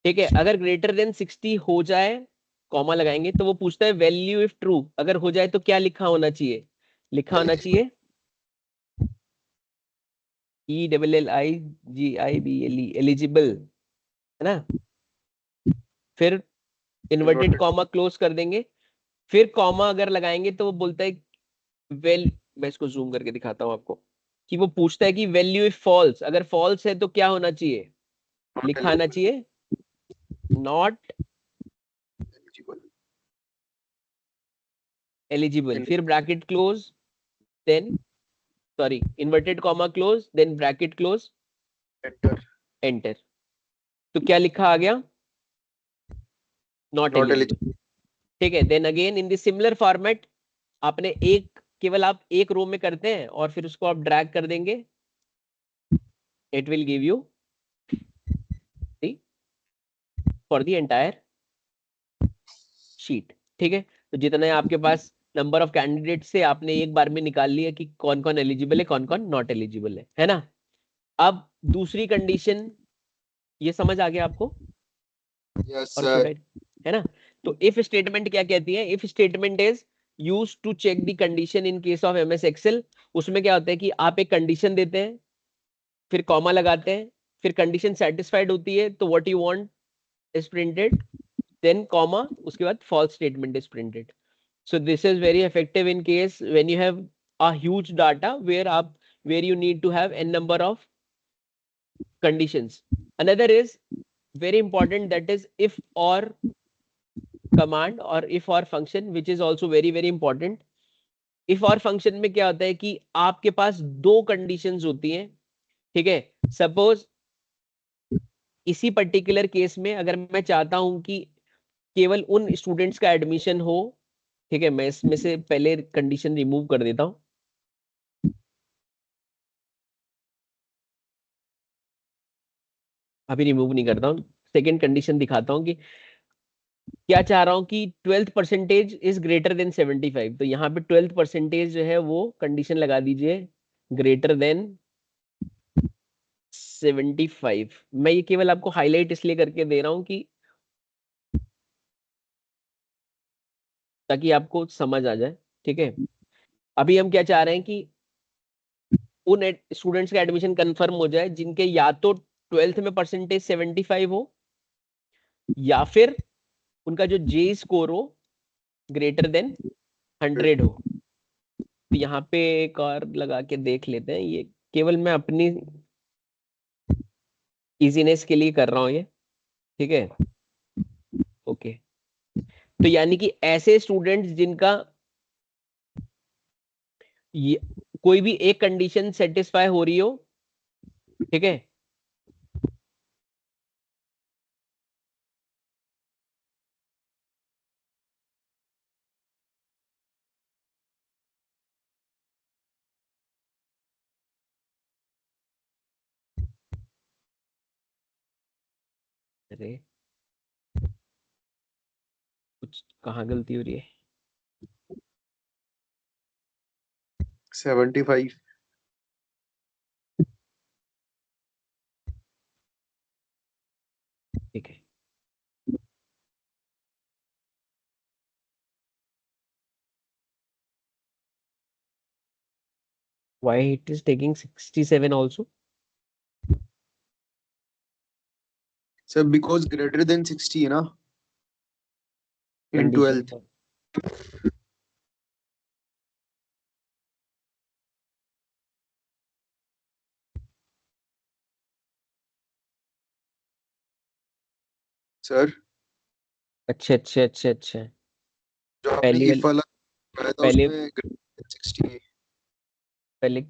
ठीक है, अगर ग्रेटर देन 60 हो जाए, कॉमा लगाएंगे, तो वो पूछता है वैल्यू इफ ट्रू। अगर हो जाए तो क्या लिखा होना चाहिए? लिखा होना चाहिए ELLIGIBLE, एलिजिबल, है ना। फिर इन्वर्टेड inverted कॉमा क्लोज कर देंगे। फिर कॉमा अगर लगाएंगे तो वो बोलता है वेल, मैं इसको जूम करके दिखाता हूं आपको, कि वो पूछता है कि वैल्यू इफ फॉल्स, अगर फॉल्स है तो क्या होना चाहिए? not लिखा आना eligible चाहिए नॉट eligible एलिजिबल। in फिर bracket close, then sorry inverted comma close, then bracket close, enter enter. तो क्या लिखा आ गया? Not not eligible. eligible ठीक है, then again in the similar format, आपने एक, केवल आप एक रो में करते हैं और फिर उसको आप ड्रैग कर देंगे, it will give you for the entire sheet. ठीक है, तो जितने आपके पास नंबर ऑफ कैंडिडेट से आपने एक बार में निकाल लिया कि कौन कौन एलिजिबल है, कौन कौन नॉट एलिजिबल है ना। अब दूसरी कंडीशन, ये समझ आ गया आपको yes और sir छोटा है ना। तो इफ स्टेटमेंट क्या कहती है? If statement is use to check the condition in case of MS Excel। उसमें क्या होता है कि आप एक कंडीशन देते हैं, फिर कॉमा लगाते हैं, फिर कंडीशन सेटिस्फाइड होती है तो what you want is printed, then comma, उसके बाद false statement is printed. So this is very effective in case when you have a huge data where you need to have n number of conditions. Another is very important, that is if or command or if or function, which is also very very important. if or function में क्या होता है कि आपके पास दो conditions होती हैं। ठीक है, सपोज इसी पर्टिकुलर केस में अगर मैं चाहता हूं कि केवल उन स्टूडेंट्स का एडमिशन हो। ठीक है, मैं इसमें से पहले कंडीशन रिमूव कर देता हूं। अभी रिमूव नहीं करता हूं, सेकेंड कंडीशन दिखाता हूं कि क्या चाह रहा हूं कि 12th percentage is greater then 75। तो यहाँ पे 12th परसेंटेज जो है वो कंडीशन लगा दीजिए ग्रेटर देन 75। मैं ये केवल आपको हाईलाइट इसलिए करके दे रहा हूं कि ताकि आपको समझ आ जाए। ठीक है, अभी हम क्या चाह रहे हैं कि उन स्टूडेंट्स का एडमिशन कंफर्म हो जाए जिनके या तो 12th में परसेंटेज 75 हो या फिर उनका जो जे स्कोर हो ग्रेटर देन 100 हो। तो यहाँ पे एक और लगा के देख लेते हैं, ये केवल मैं अपनी इजीनेस के लिए कर रहा हूँ ये। ठीक है, ओके। तो यानी कि ऐसे स्टूडेंट्स जिनका ये कोई भी एक कंडीशन सेटिस्फाई हो रही हो, ठीक है, अरे कुछ कहाँ गलती हो रही है? 75। ठीक है, why it is taking 67 also? Sir because greater than 60 है ना इन कंडीशन 12th। सर अच्छा अच्छा अच्छा अच्छा, जो आपने पहली इफ वाली, वाला बताया था पहले उसमें ग्रेटर देन 60। पहले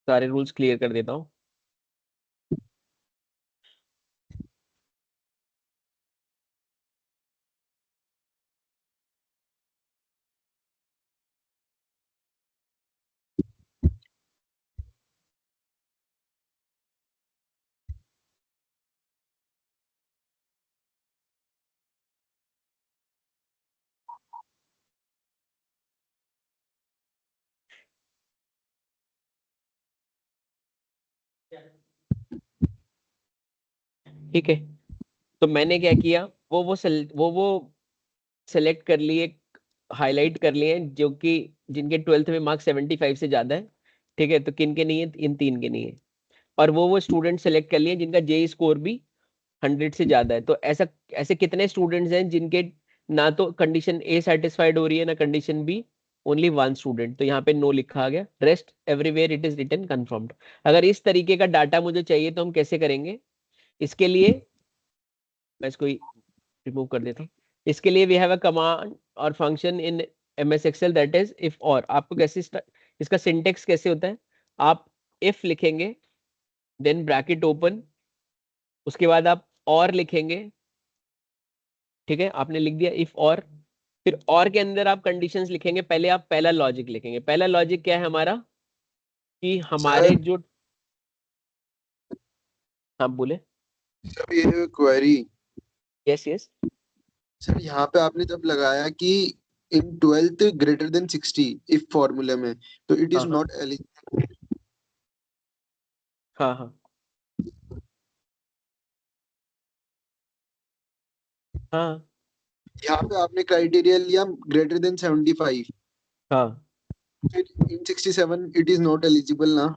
सारे रूल्स क्लियर कर देता हूँ। ठीक है, तो मैंने क्या किया, वो सेलेक्ट कर लिए, हाईलाइट कर लिए जो कि जिनके 12th में मार्क्स 75 से ज्यादा है, ठीक है, तो किन के नहीं है, इन तीन के नहीं है। और वो स्टूडेंट सेलेक्ट कर लिए जिनका जेई स्कोर भी 100 से ज्यादा है। तो ऐसा, ऐसे कितने स्टूडेंट्स हैं जिनके ना तो कंडीशन ए सेटिस्फाइड हो रही है ना condition B, only one student, तो यहाँ पे नो लिखा आ गया, rest everywhere it is written confirmed. अगर इस तरीके का डाटा मुझे चाहिए तो हम कैसे करेंगे? इसके लिए मैं इसको रिमूव कर देता हूँ। इसके लिए वी हैव अ कमांड और function in MS Excel that is if और। आपको कैसे इसका सिंटेक्स कैसे होता है, आप इफ लिखेंगे, देन ब्रैकेट ओपन, उसके बाद आप और लिखेंगे, ठीक है, आपने लिख दिया इफ और, फिर और के अंदर आप कंडीशंस लिखेंगे। पहले आप पहला लॉजिक लिखेंगे। पहला लॉजिक क्या है हमारा, कि हमारे सर जो, हाँ बोले। जब ये क्वेरी, यस यस, सर यहाँ पे आपने जब लगाया कि इन 12th ग्रेटर देन 60 इफ फॉर्मूले में, तो इट इज हाँ हाँ नॉट एलिजिबल। हाँ हाँ हाँ यहाँ पे आपने क्राइटेरिया लिया ग्रेटर देन 75, हाँ, फिर इन 67 इट इज नॉट एलिजिबल ना।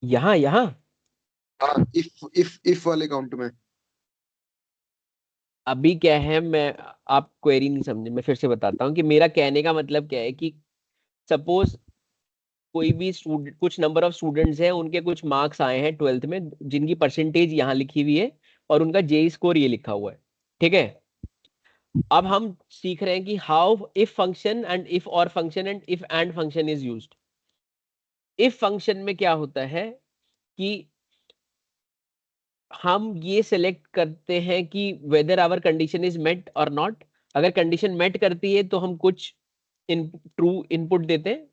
यहाँ यहाँ हाँ इफ वाले काउंट में। अभी क्या है, मैं, आप क्वेरी नहीं समझे, मैं फिर से बताता हूँ कि मेरा कहने का मतलब क्या है कि सपोज कोई भी स्टूडेंट, कुछ नंबर ऑफ स्टूडेंट्स हैं, उनके कुछ मार्क्स आए हैं 12th में, जिनकी परसेंटेज यहाँ लिखी हुई है और उनका जेई स्कोर ये लिखा हुआ है, ठीक है। अब हम सीख रहे हैं कि how if function and if और function and if and function is used. If function में क्या होता है कि हम ये सेलेक्ट करते हैं कि whether our condition is met और नॉट। अगर कंडीशन मेट करती है तो हम कुछ ट्रू इनपुट देते हैं,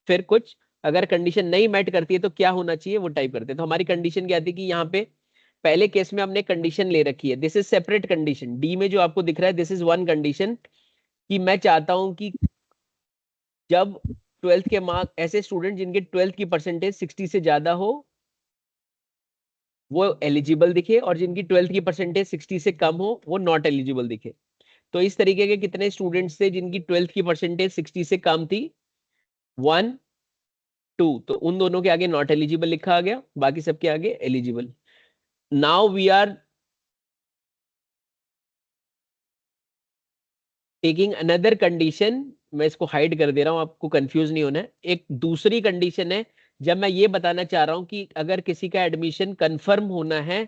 फिर कुछ, अगर कंडीशन नहीं मेट करती है तो क्या होना चाहिए वो टाइप करते हैं। तो हमारी कंडीशन क्या थी कि यहाँ पे पहले केस में हमने कंडीशन ले रखी है, this is separate condition. D में जो आपको दिख रहा है दिस इज वन कंडीशन, कि मैं चाहता हूं कि जब 12th के मार्क, ऐसे स्टूडेंट जिनके 12th की परसेंटेज 60 से ज्यादा हो वो एलिजिबल दिखे, और जिनकी 12th की परसेंटेज 60 से कम हो वो नॉट एलिजिबल दिखे। तो इस तरीके के कितने स्टूडेंट्स थे जिनकी 12th की परसेंटेज 60 से कम थी, 1 2, तो उन दोनों के आगे नॉट एलिजिबल लिखा आ गया, बाकी सबके आगे eligible. Now we are taking another condition, मैं इसको हाइड कर दे रहा हूं, आपको कंफ्यूज नहीं होना है। एक दूसरी कंडीशन है, जब मैं ये बताना चाह रहा हूं कि अगर किसी का एडमिशन कंफर्म होना है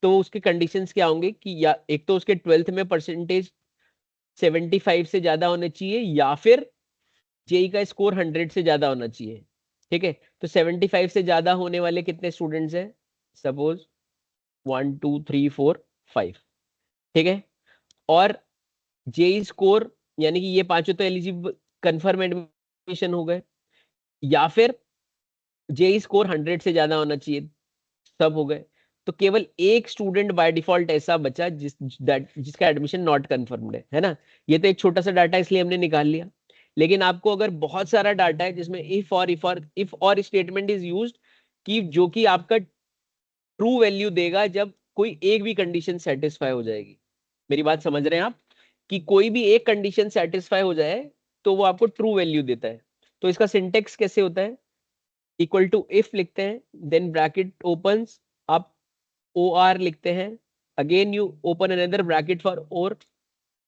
तो उसके कंडीशंस क्या होंगे, कि या एक तो उसके 12th में परसेंटेज 75 से ज्यादा होने चाहिए, या फिर जेई का स्कोर 100 से ज्यादा होना चाहिए, ठीक है। तो 75 से ज्यादा होने वाले कितने स्टूडेंट्स हैं, सपोज 1 2 3 4 5, ठीक है। और जेई स्कोर, यानी कि ये पांचों तो एलिजिबल कंफर्म एडमिशन हो गए, या फिर जेई स्कोर 100 से ज्यादा होना चाहिए, सब हो गए। तो केवल एक स्टूडेंट बाय डिफॉल्ट ऐसा बचा जिसका एडमिशन नॉट कंफर्म्ड है ना। ये तो एक छोटा सा डाटा इसलिए हमने निकाल लिया। लेकिन आपको अगर बहुत सारा डाटा है जिसमें इफ और स्टेटमेंट इज यूज्ड, कि जो कि आपका ट्रू वैल्यू देगा जब कोई एक भी कंडीशन सेटिस्फाई हो जाएगी। मेरी बात समझ रहे हैं आप, कि कोई भी एक कंडीशन सेटिस्फाई हो जाए तो वो आपको ट्रू वैल्यू देता है। तो इसका सिंटेक्स कैसे होता है, इक्वल टू इफ लिखते हैं, देन ब्रैकेट ओपन्स, आप ओ आर लिखते हैं, again you open another bracket for और,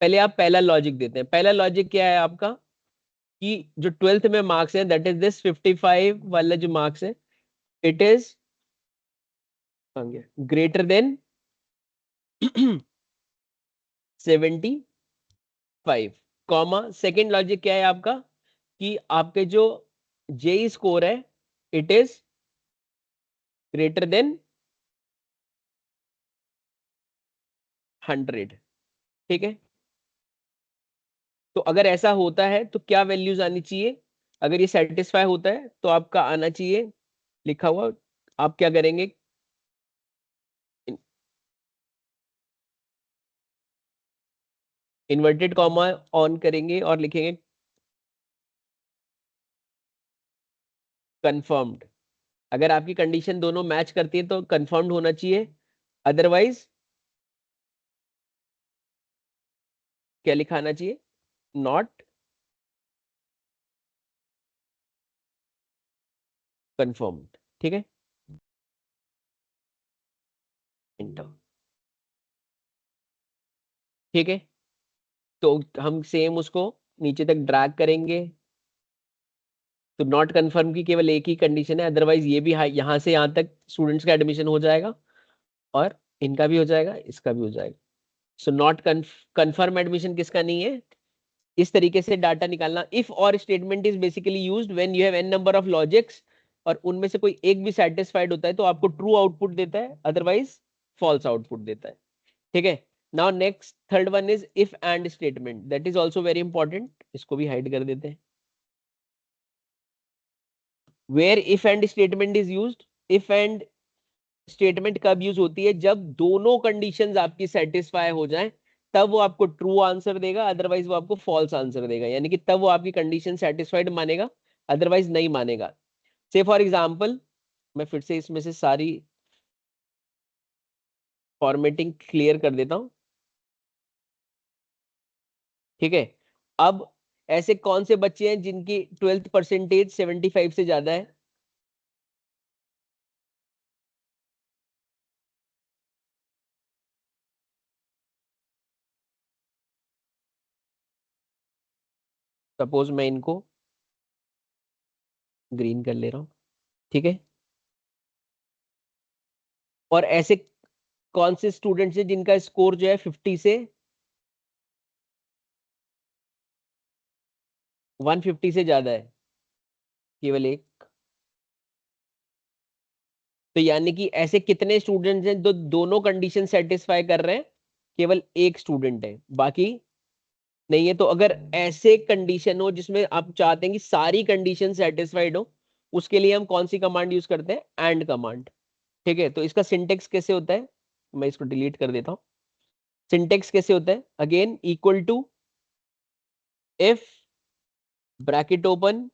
पहले आप पहला लॉजिक देते हैं। पहला लॉजिक क्या है आपका, कि जो 12th में मार्क्स है दैट इज दिस 55 वाला जो मार्क्स है, it is greater then 75, comma second logic क्या है आपका, कि आपके जो जेई स्कोर है इट इज ग्रेटर देन 100, ठीक है। तो अगर ऐसा होता है तो क्या वैल्यूज आनी चाहिए, अगर ये सेटिस्फाई होता है तो आपका आना चाहिए लिखा हुआ, आप क्या करेंगे, इन्वर्टेड कॉमा ऑन करेंगे और लिखेंगे कंफर्म्ड। अगर आपकी कंडीशन दोनों मैच करती है तो कंफर्म्ड होना चाहिए, अदरवाइज क्या लिखाना चाहिए, नॉट कंफर्म्ड, ठीक है। इंटर, ठीक है। तो हम सेम उसको नीचे तक ड्रैग करेंगे। तो नॉट कंफर्म की केवल एक ही कंडीशन है, अदरवाइज ये भी यहाँ से यहाँ तक स्टूडेंट्स का एडमिशन हो जाएगा, और इनका भी हो जाएगा, इसका भी हो जाएगा। सो नॉट कंफर्म एडमिशन किसका नहीं है। इस तरीके से डाटा निकालना। इफ और statement is basically used when you have an number of logics, और उनमें से कोई एक भी सेटिस्फाइड होता है तो आपको ट्रू आउटपुट देता है, अदरवाइज फॉल्स आउटपुट देता है, ठीक है। Now next third one is if and statement, that is also very important, इसको भी हाइड कर देते हैं। Where if and statement is used, if and statement कब यूज होती है, जब दोनों कंडीशंस आपकी सेटिस्फाई हो जाएं, तब वो आपको ट्रू आंसर देगा, अदरवाइज वो आपको फॉल्स आंसर देगा। यानी कि तब वो आपकी कंडीशन सेटिस्फाइड मानेगा, अदरवाइज नहीं मानेगा। से फॉर एग्जांपल, मैं फिर से इसमें से सारी फॉर्मेटिंग क्लियर कर देता हूं, ठीक है। अब ऐसे कौन से बच्चे हैं जिनकी 12th परसेंटेज 75 से ज्यादा है, सपोज मैं इनको ग्रीन कर ले रहा हूं, ठीक है। और ऐसे कौन से स्टूडेंट्स हैं जिनका स्कोर जो है 50 से 150 से ज्यादा है, केवल एक। तो यानी कि ऐसे कितने स्टूडेंट्स हैं जो दोनों कंडीशन सेटिस्फाई कर रहे हैं, केवल एक स्टूडेंट है, बाकी नहीं है। तो अगर ऐसे कंडीशन हो जिसमें आप चाहते हैं कि सारी कंडीशन सेटिस्फाइड हो, उसके लिए हम कौन सी कमांड यूज करते हैं, एंड कमांड, ठीक है। तो इसका सिंटेक्स कैसे होता है, मैं इसको डिलीट कर देता हूं। सिंटेक्स कैसे होता है, again equal to if bracket open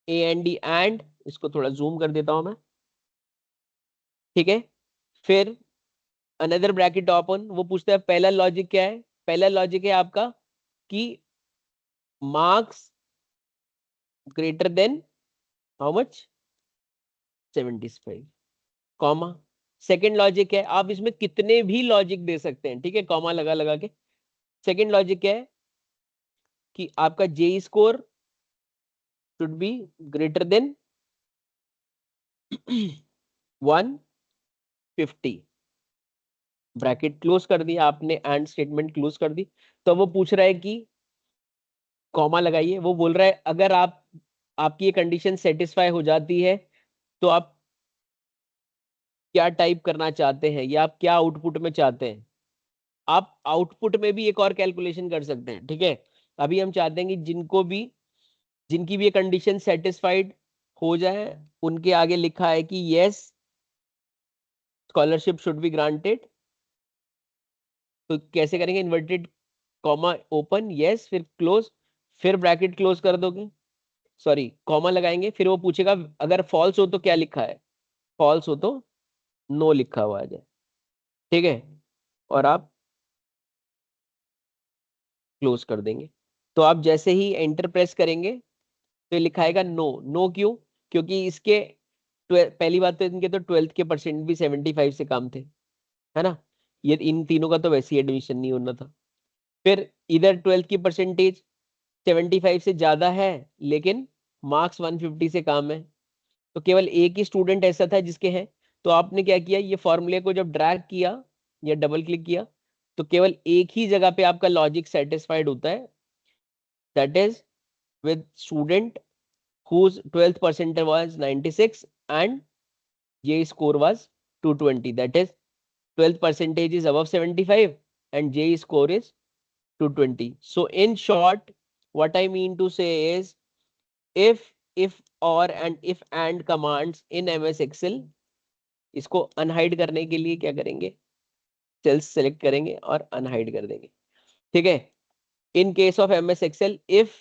A and D and, इसको थोड़ा जूम कर देता हूं मैं, ठीक है। फिर अनदर ब्रैकेट ओपन, वो पूछता है पहला लॉजिक क्या है, पहला लॉजिक है आपका कि marks greater than how much 75, comma. Second logic है, आप इसमें कितने भी लॉजिक दे सकते हैं, ठीक है, कॉमा लगा लगा के। सेकेंड लॉजिक क्या है, कि आपका JEE score should be greater than 150, bracket close कर दिया आपने, एंड स्टेटमेंट क्लोज कर दी। तो वो पूछ रहा है कि कॉमा लगाइए। वो बोल रहा है अगर आपकी ये कंडीशन सेटिस्फाई हो जाती है तो आप क्या टाइप करना चाहते हैं या आप क्या आउटपुट में चाहते हैं। आप आउटपुट में भी एक और कैलकुलेशन कर सकते हैं, ठीक है। अभी हम चाहते हैं कि जिनकी भी ये कंडीशन सेटिस्फाइड हो जाए उनके आगे लिखा है कि yes scholarship should be granted. तो कैसे करेंगे, इन्वर्टेड कॉमा ओपन यस फिर क्लोज, फिर ब्रैकेट क्लोज कर दोगे, सॉरी कॉमा लगाएंगे, फिर वो पूछेगा अगर फॉल्स हो तो क्या लिखा है, फॉल्स हो तो नो लिखा हुआ आ जाए, ठीक है। और आप क्लोज कर देंगे। तो आप जैसे ही एंटर प्रेस करेंगे तो ये लिखाएगा नो। नो क्यों, क्योंकि इसके पहली बात तो इनके तो 12th के परसेंट भी 75 से कम थे, है ना। ये इन तीनों का तो वैसे ही एडमिशन नहीं होना था। फिर इधर 12th की परसेंटेज 75 से ज्यादा है लेकिन मार्क्स 150 से कम है। तो केवल एक ही स्टूडेंट ऐसा था जिसके हैं। तो आपने क्या किया, ये फॉर्मूले को जब ड्रैग किया या डबल क्लिक किया तो केवल एक ही जगह पे आपका लॉजिक सेटिस्फाइड होता है, that is with student whose 12th percentile was 96 and J score was 220. That is 12th percentage is above 75 and J score is 220. So in short, what I mean to say is if or and if and commands in MS Excel, इसको अनहाइड करने के लिए क्या करेंगे, सेल्स सेलेक्ट करेंगे और अनहाइड कर देंगे, ठीक है। In case of MS Excel, if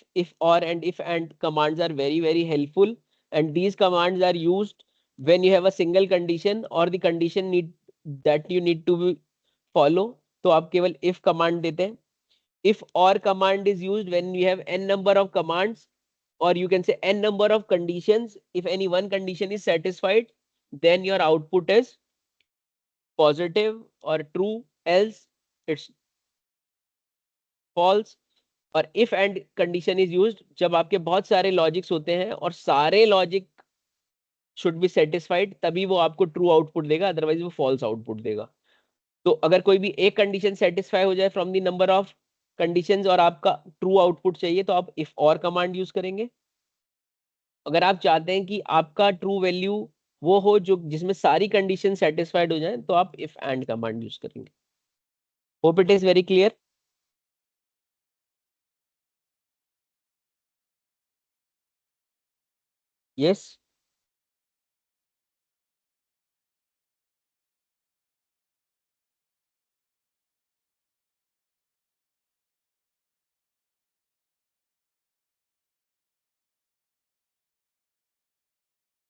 or and if and commands are very helpful, and these commands are used when you have a single condition or the condition you need to follow. तो आप केवल if command देते हैं। If or command is used when you have n number of commands or you can say n number of conditions. If any one condition is satisfied, then your output is positive or true, else it's false। और if and condition is used जब आपके बहुत सारे लॉजिक्स होते हैं और सारे लॉजिक शुड बी सेटिस्फाइड, तभी वो आपको ट्रू आउटपुट देगा, अदरवाइज वो फॉल्स आउटपुट देगा। तो अगर कोई भी एक कंडीशन सेटिस्फाई हो जाए from the number of conditions और आपका ट्रू आउटपुट चाहिए तो आप इफ और कमांड यूज करेंगे। अगर आप चाहते हैं कि आपका ट्रू वैल्यू वो हो जो जिसमें सारी कंडीशन सेटिस्फाइड हो जाए तो आप इफ एंड कमांड यूज करेंगे। Hope it is very clear. Yes.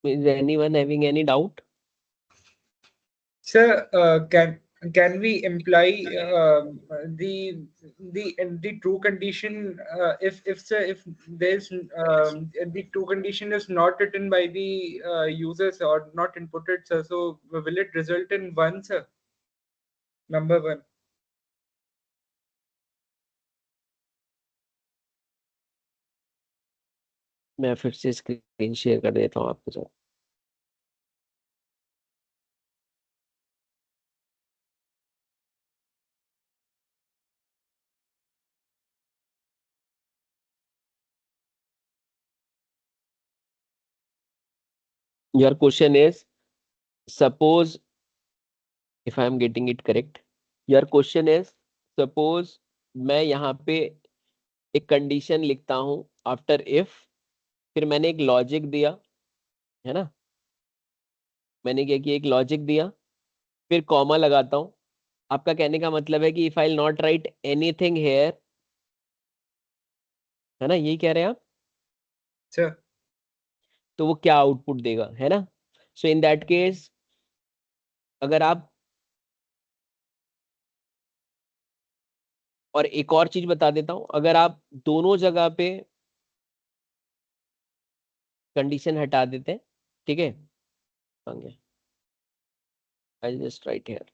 Is anyone having any doubt? Sir, can we imply the true condition if sir if there's the true condition is not written by the users or not inputted, sir, so will it result in one, sir? Number one. मैं फिर से स्क्रीन शेयर कर देता हूँ आपके साथ। Your question is, suppose if I am getting it correct, your question is suppose मैं यहाँ पे एक कंडीशन लिखता हूँ आफ्टर इफ, फिर मैंने एक लॉजिक दिया, है ना। मैंने क्या किया, एक लॉजिक दिया फिर कॉमा लगाता हूँ। आपका कहने का मतलब है कि if I will not write anything here, है ना, यही कह रहे हैं आप। Sir. तो वो क्या आउटपुट देगा, है ना। सो इन दैट केस अगर आप, और एक और चीज बता देता हूं, अगर आप दोनों जगह पे कंडीशन हटा देते हैं, ठीक है, आई जस्ट राइट हियर,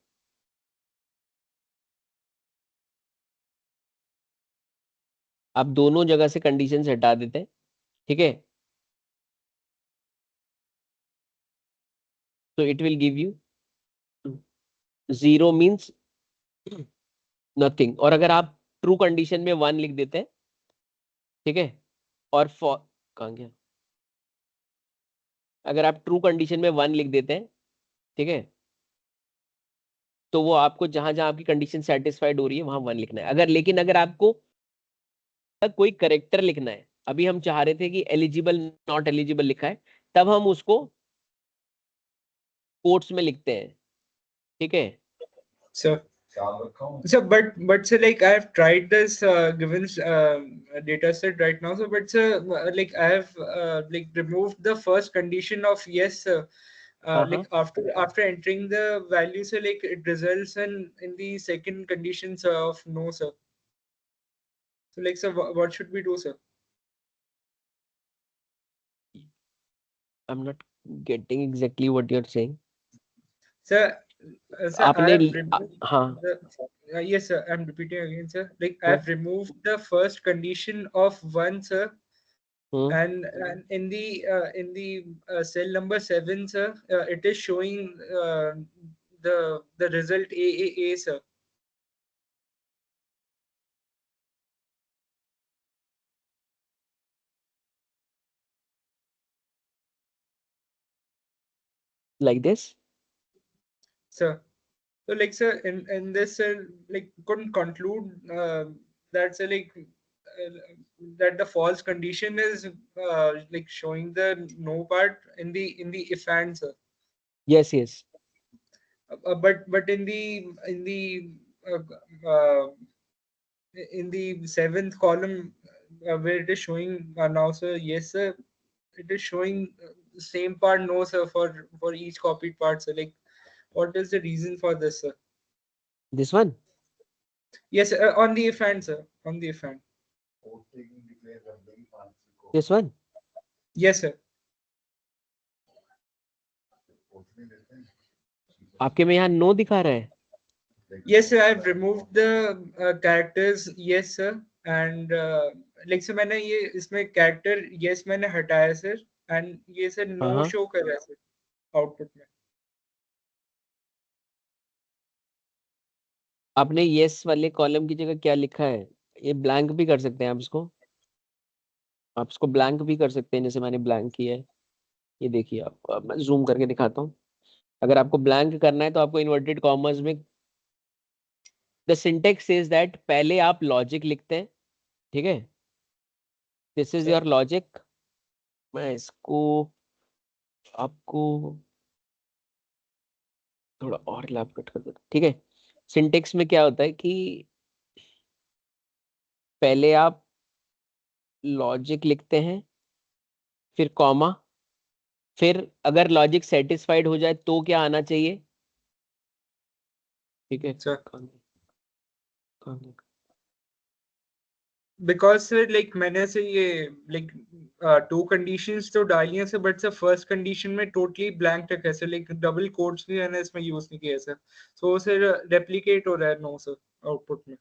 आप दोनों जगह से कंडीशन हटा देते हैं, ठीक है, तो it will give you 0 means nothing. और अगर आप ट्रू कंडीशन में 1 लिख देते हैं ठीक है, और फॉर कहाँ गया, अगर आप ट्रू कंडीशन में 1 लिख देते हैं, ठीक है, तो वो आपको जहां जहां आपकी कंडीशन सेटिस्फाइड हो रही है वहां 1 लिखना है। लेकिन अगर आपको कोई करेक्टर लिखना है, अभी हम चाह रहे थे कि एलिजिबल नॉट एलिजिबल लिखा है, तब हम उसको कोट्स में लिखते हैं, ठीक है। So, but so like I have tried this given data set right now. So, but like I have like removed the first condition of yes, like after entering the value, so like it results in the second condition sir, of no, sir. So, like, sir, what should we do, sir? I'm not getting exactly what you're saying. Sir, sir, I आपने have removed हाँ yes, sir. I'm repeating again, sir. Like I हाँ, have removed the first condition of 1, sir. And in the cell number 7, sir, it is showing the result AAA, sir. like this. Sir, so like sir, in this like couldn't conclude that sir, like that the false condition is like showing the no part in the if and, sir. Yes, yes. But uh, in the seventh column where it is showing now, sir, yes, sir, it is showing the same part no, sir, for each copied part, sir. Like, what is the reason for this, sir? This one. Yes, on the if and, sir, on the if and. This one. Yes, sir. आपके में यहाँ नो दिखा रहा है? Yes, sir, I've removed the characters yes, sir, and like sir, मैंने ये इसमें character yes मैंने हटाया, sir, and ये sir no हाँ show कर रहा है, sir, output में. आपने यस वाले कॉलम की जगह क्या लिखा है? ये ब्लैंक भी कर सकते हैं आप इसको ब्लैंक भी कर सकते हैं, जैसे मैंने ब्लैंक किया है। ये देखिए, आप मैं जूम करके दिखाता हूँ। अगर आपको ब्लैंक करना है तो आपको इन्वर्टेड कॉमर्स में द सिंटेक्स इज दैट पहले आप लॉजिक लिखते हैं, ठीक है, दिस इज योर लॉजिक। मैं इसको आपको थोड़ा और लैप कट कर देता हूं, ठीक है। सिंटेक्स में क्या होता है कि पहले आप लॉजिक लिखते हैं, फिर कॉमा, फिर अगर लॉजिक सेटिस्फाइड हो जाए तो क्या आना चाहिए, ठीक है। Because sir, like मैंने से ये like two conditions तो डाली हैं, sir, but sir first condition में totally blank रखा है, sir, like double quotes भी मैंने इसमें use नहीं किया, sir, so sir replicate हो रहा है no, sir, output में.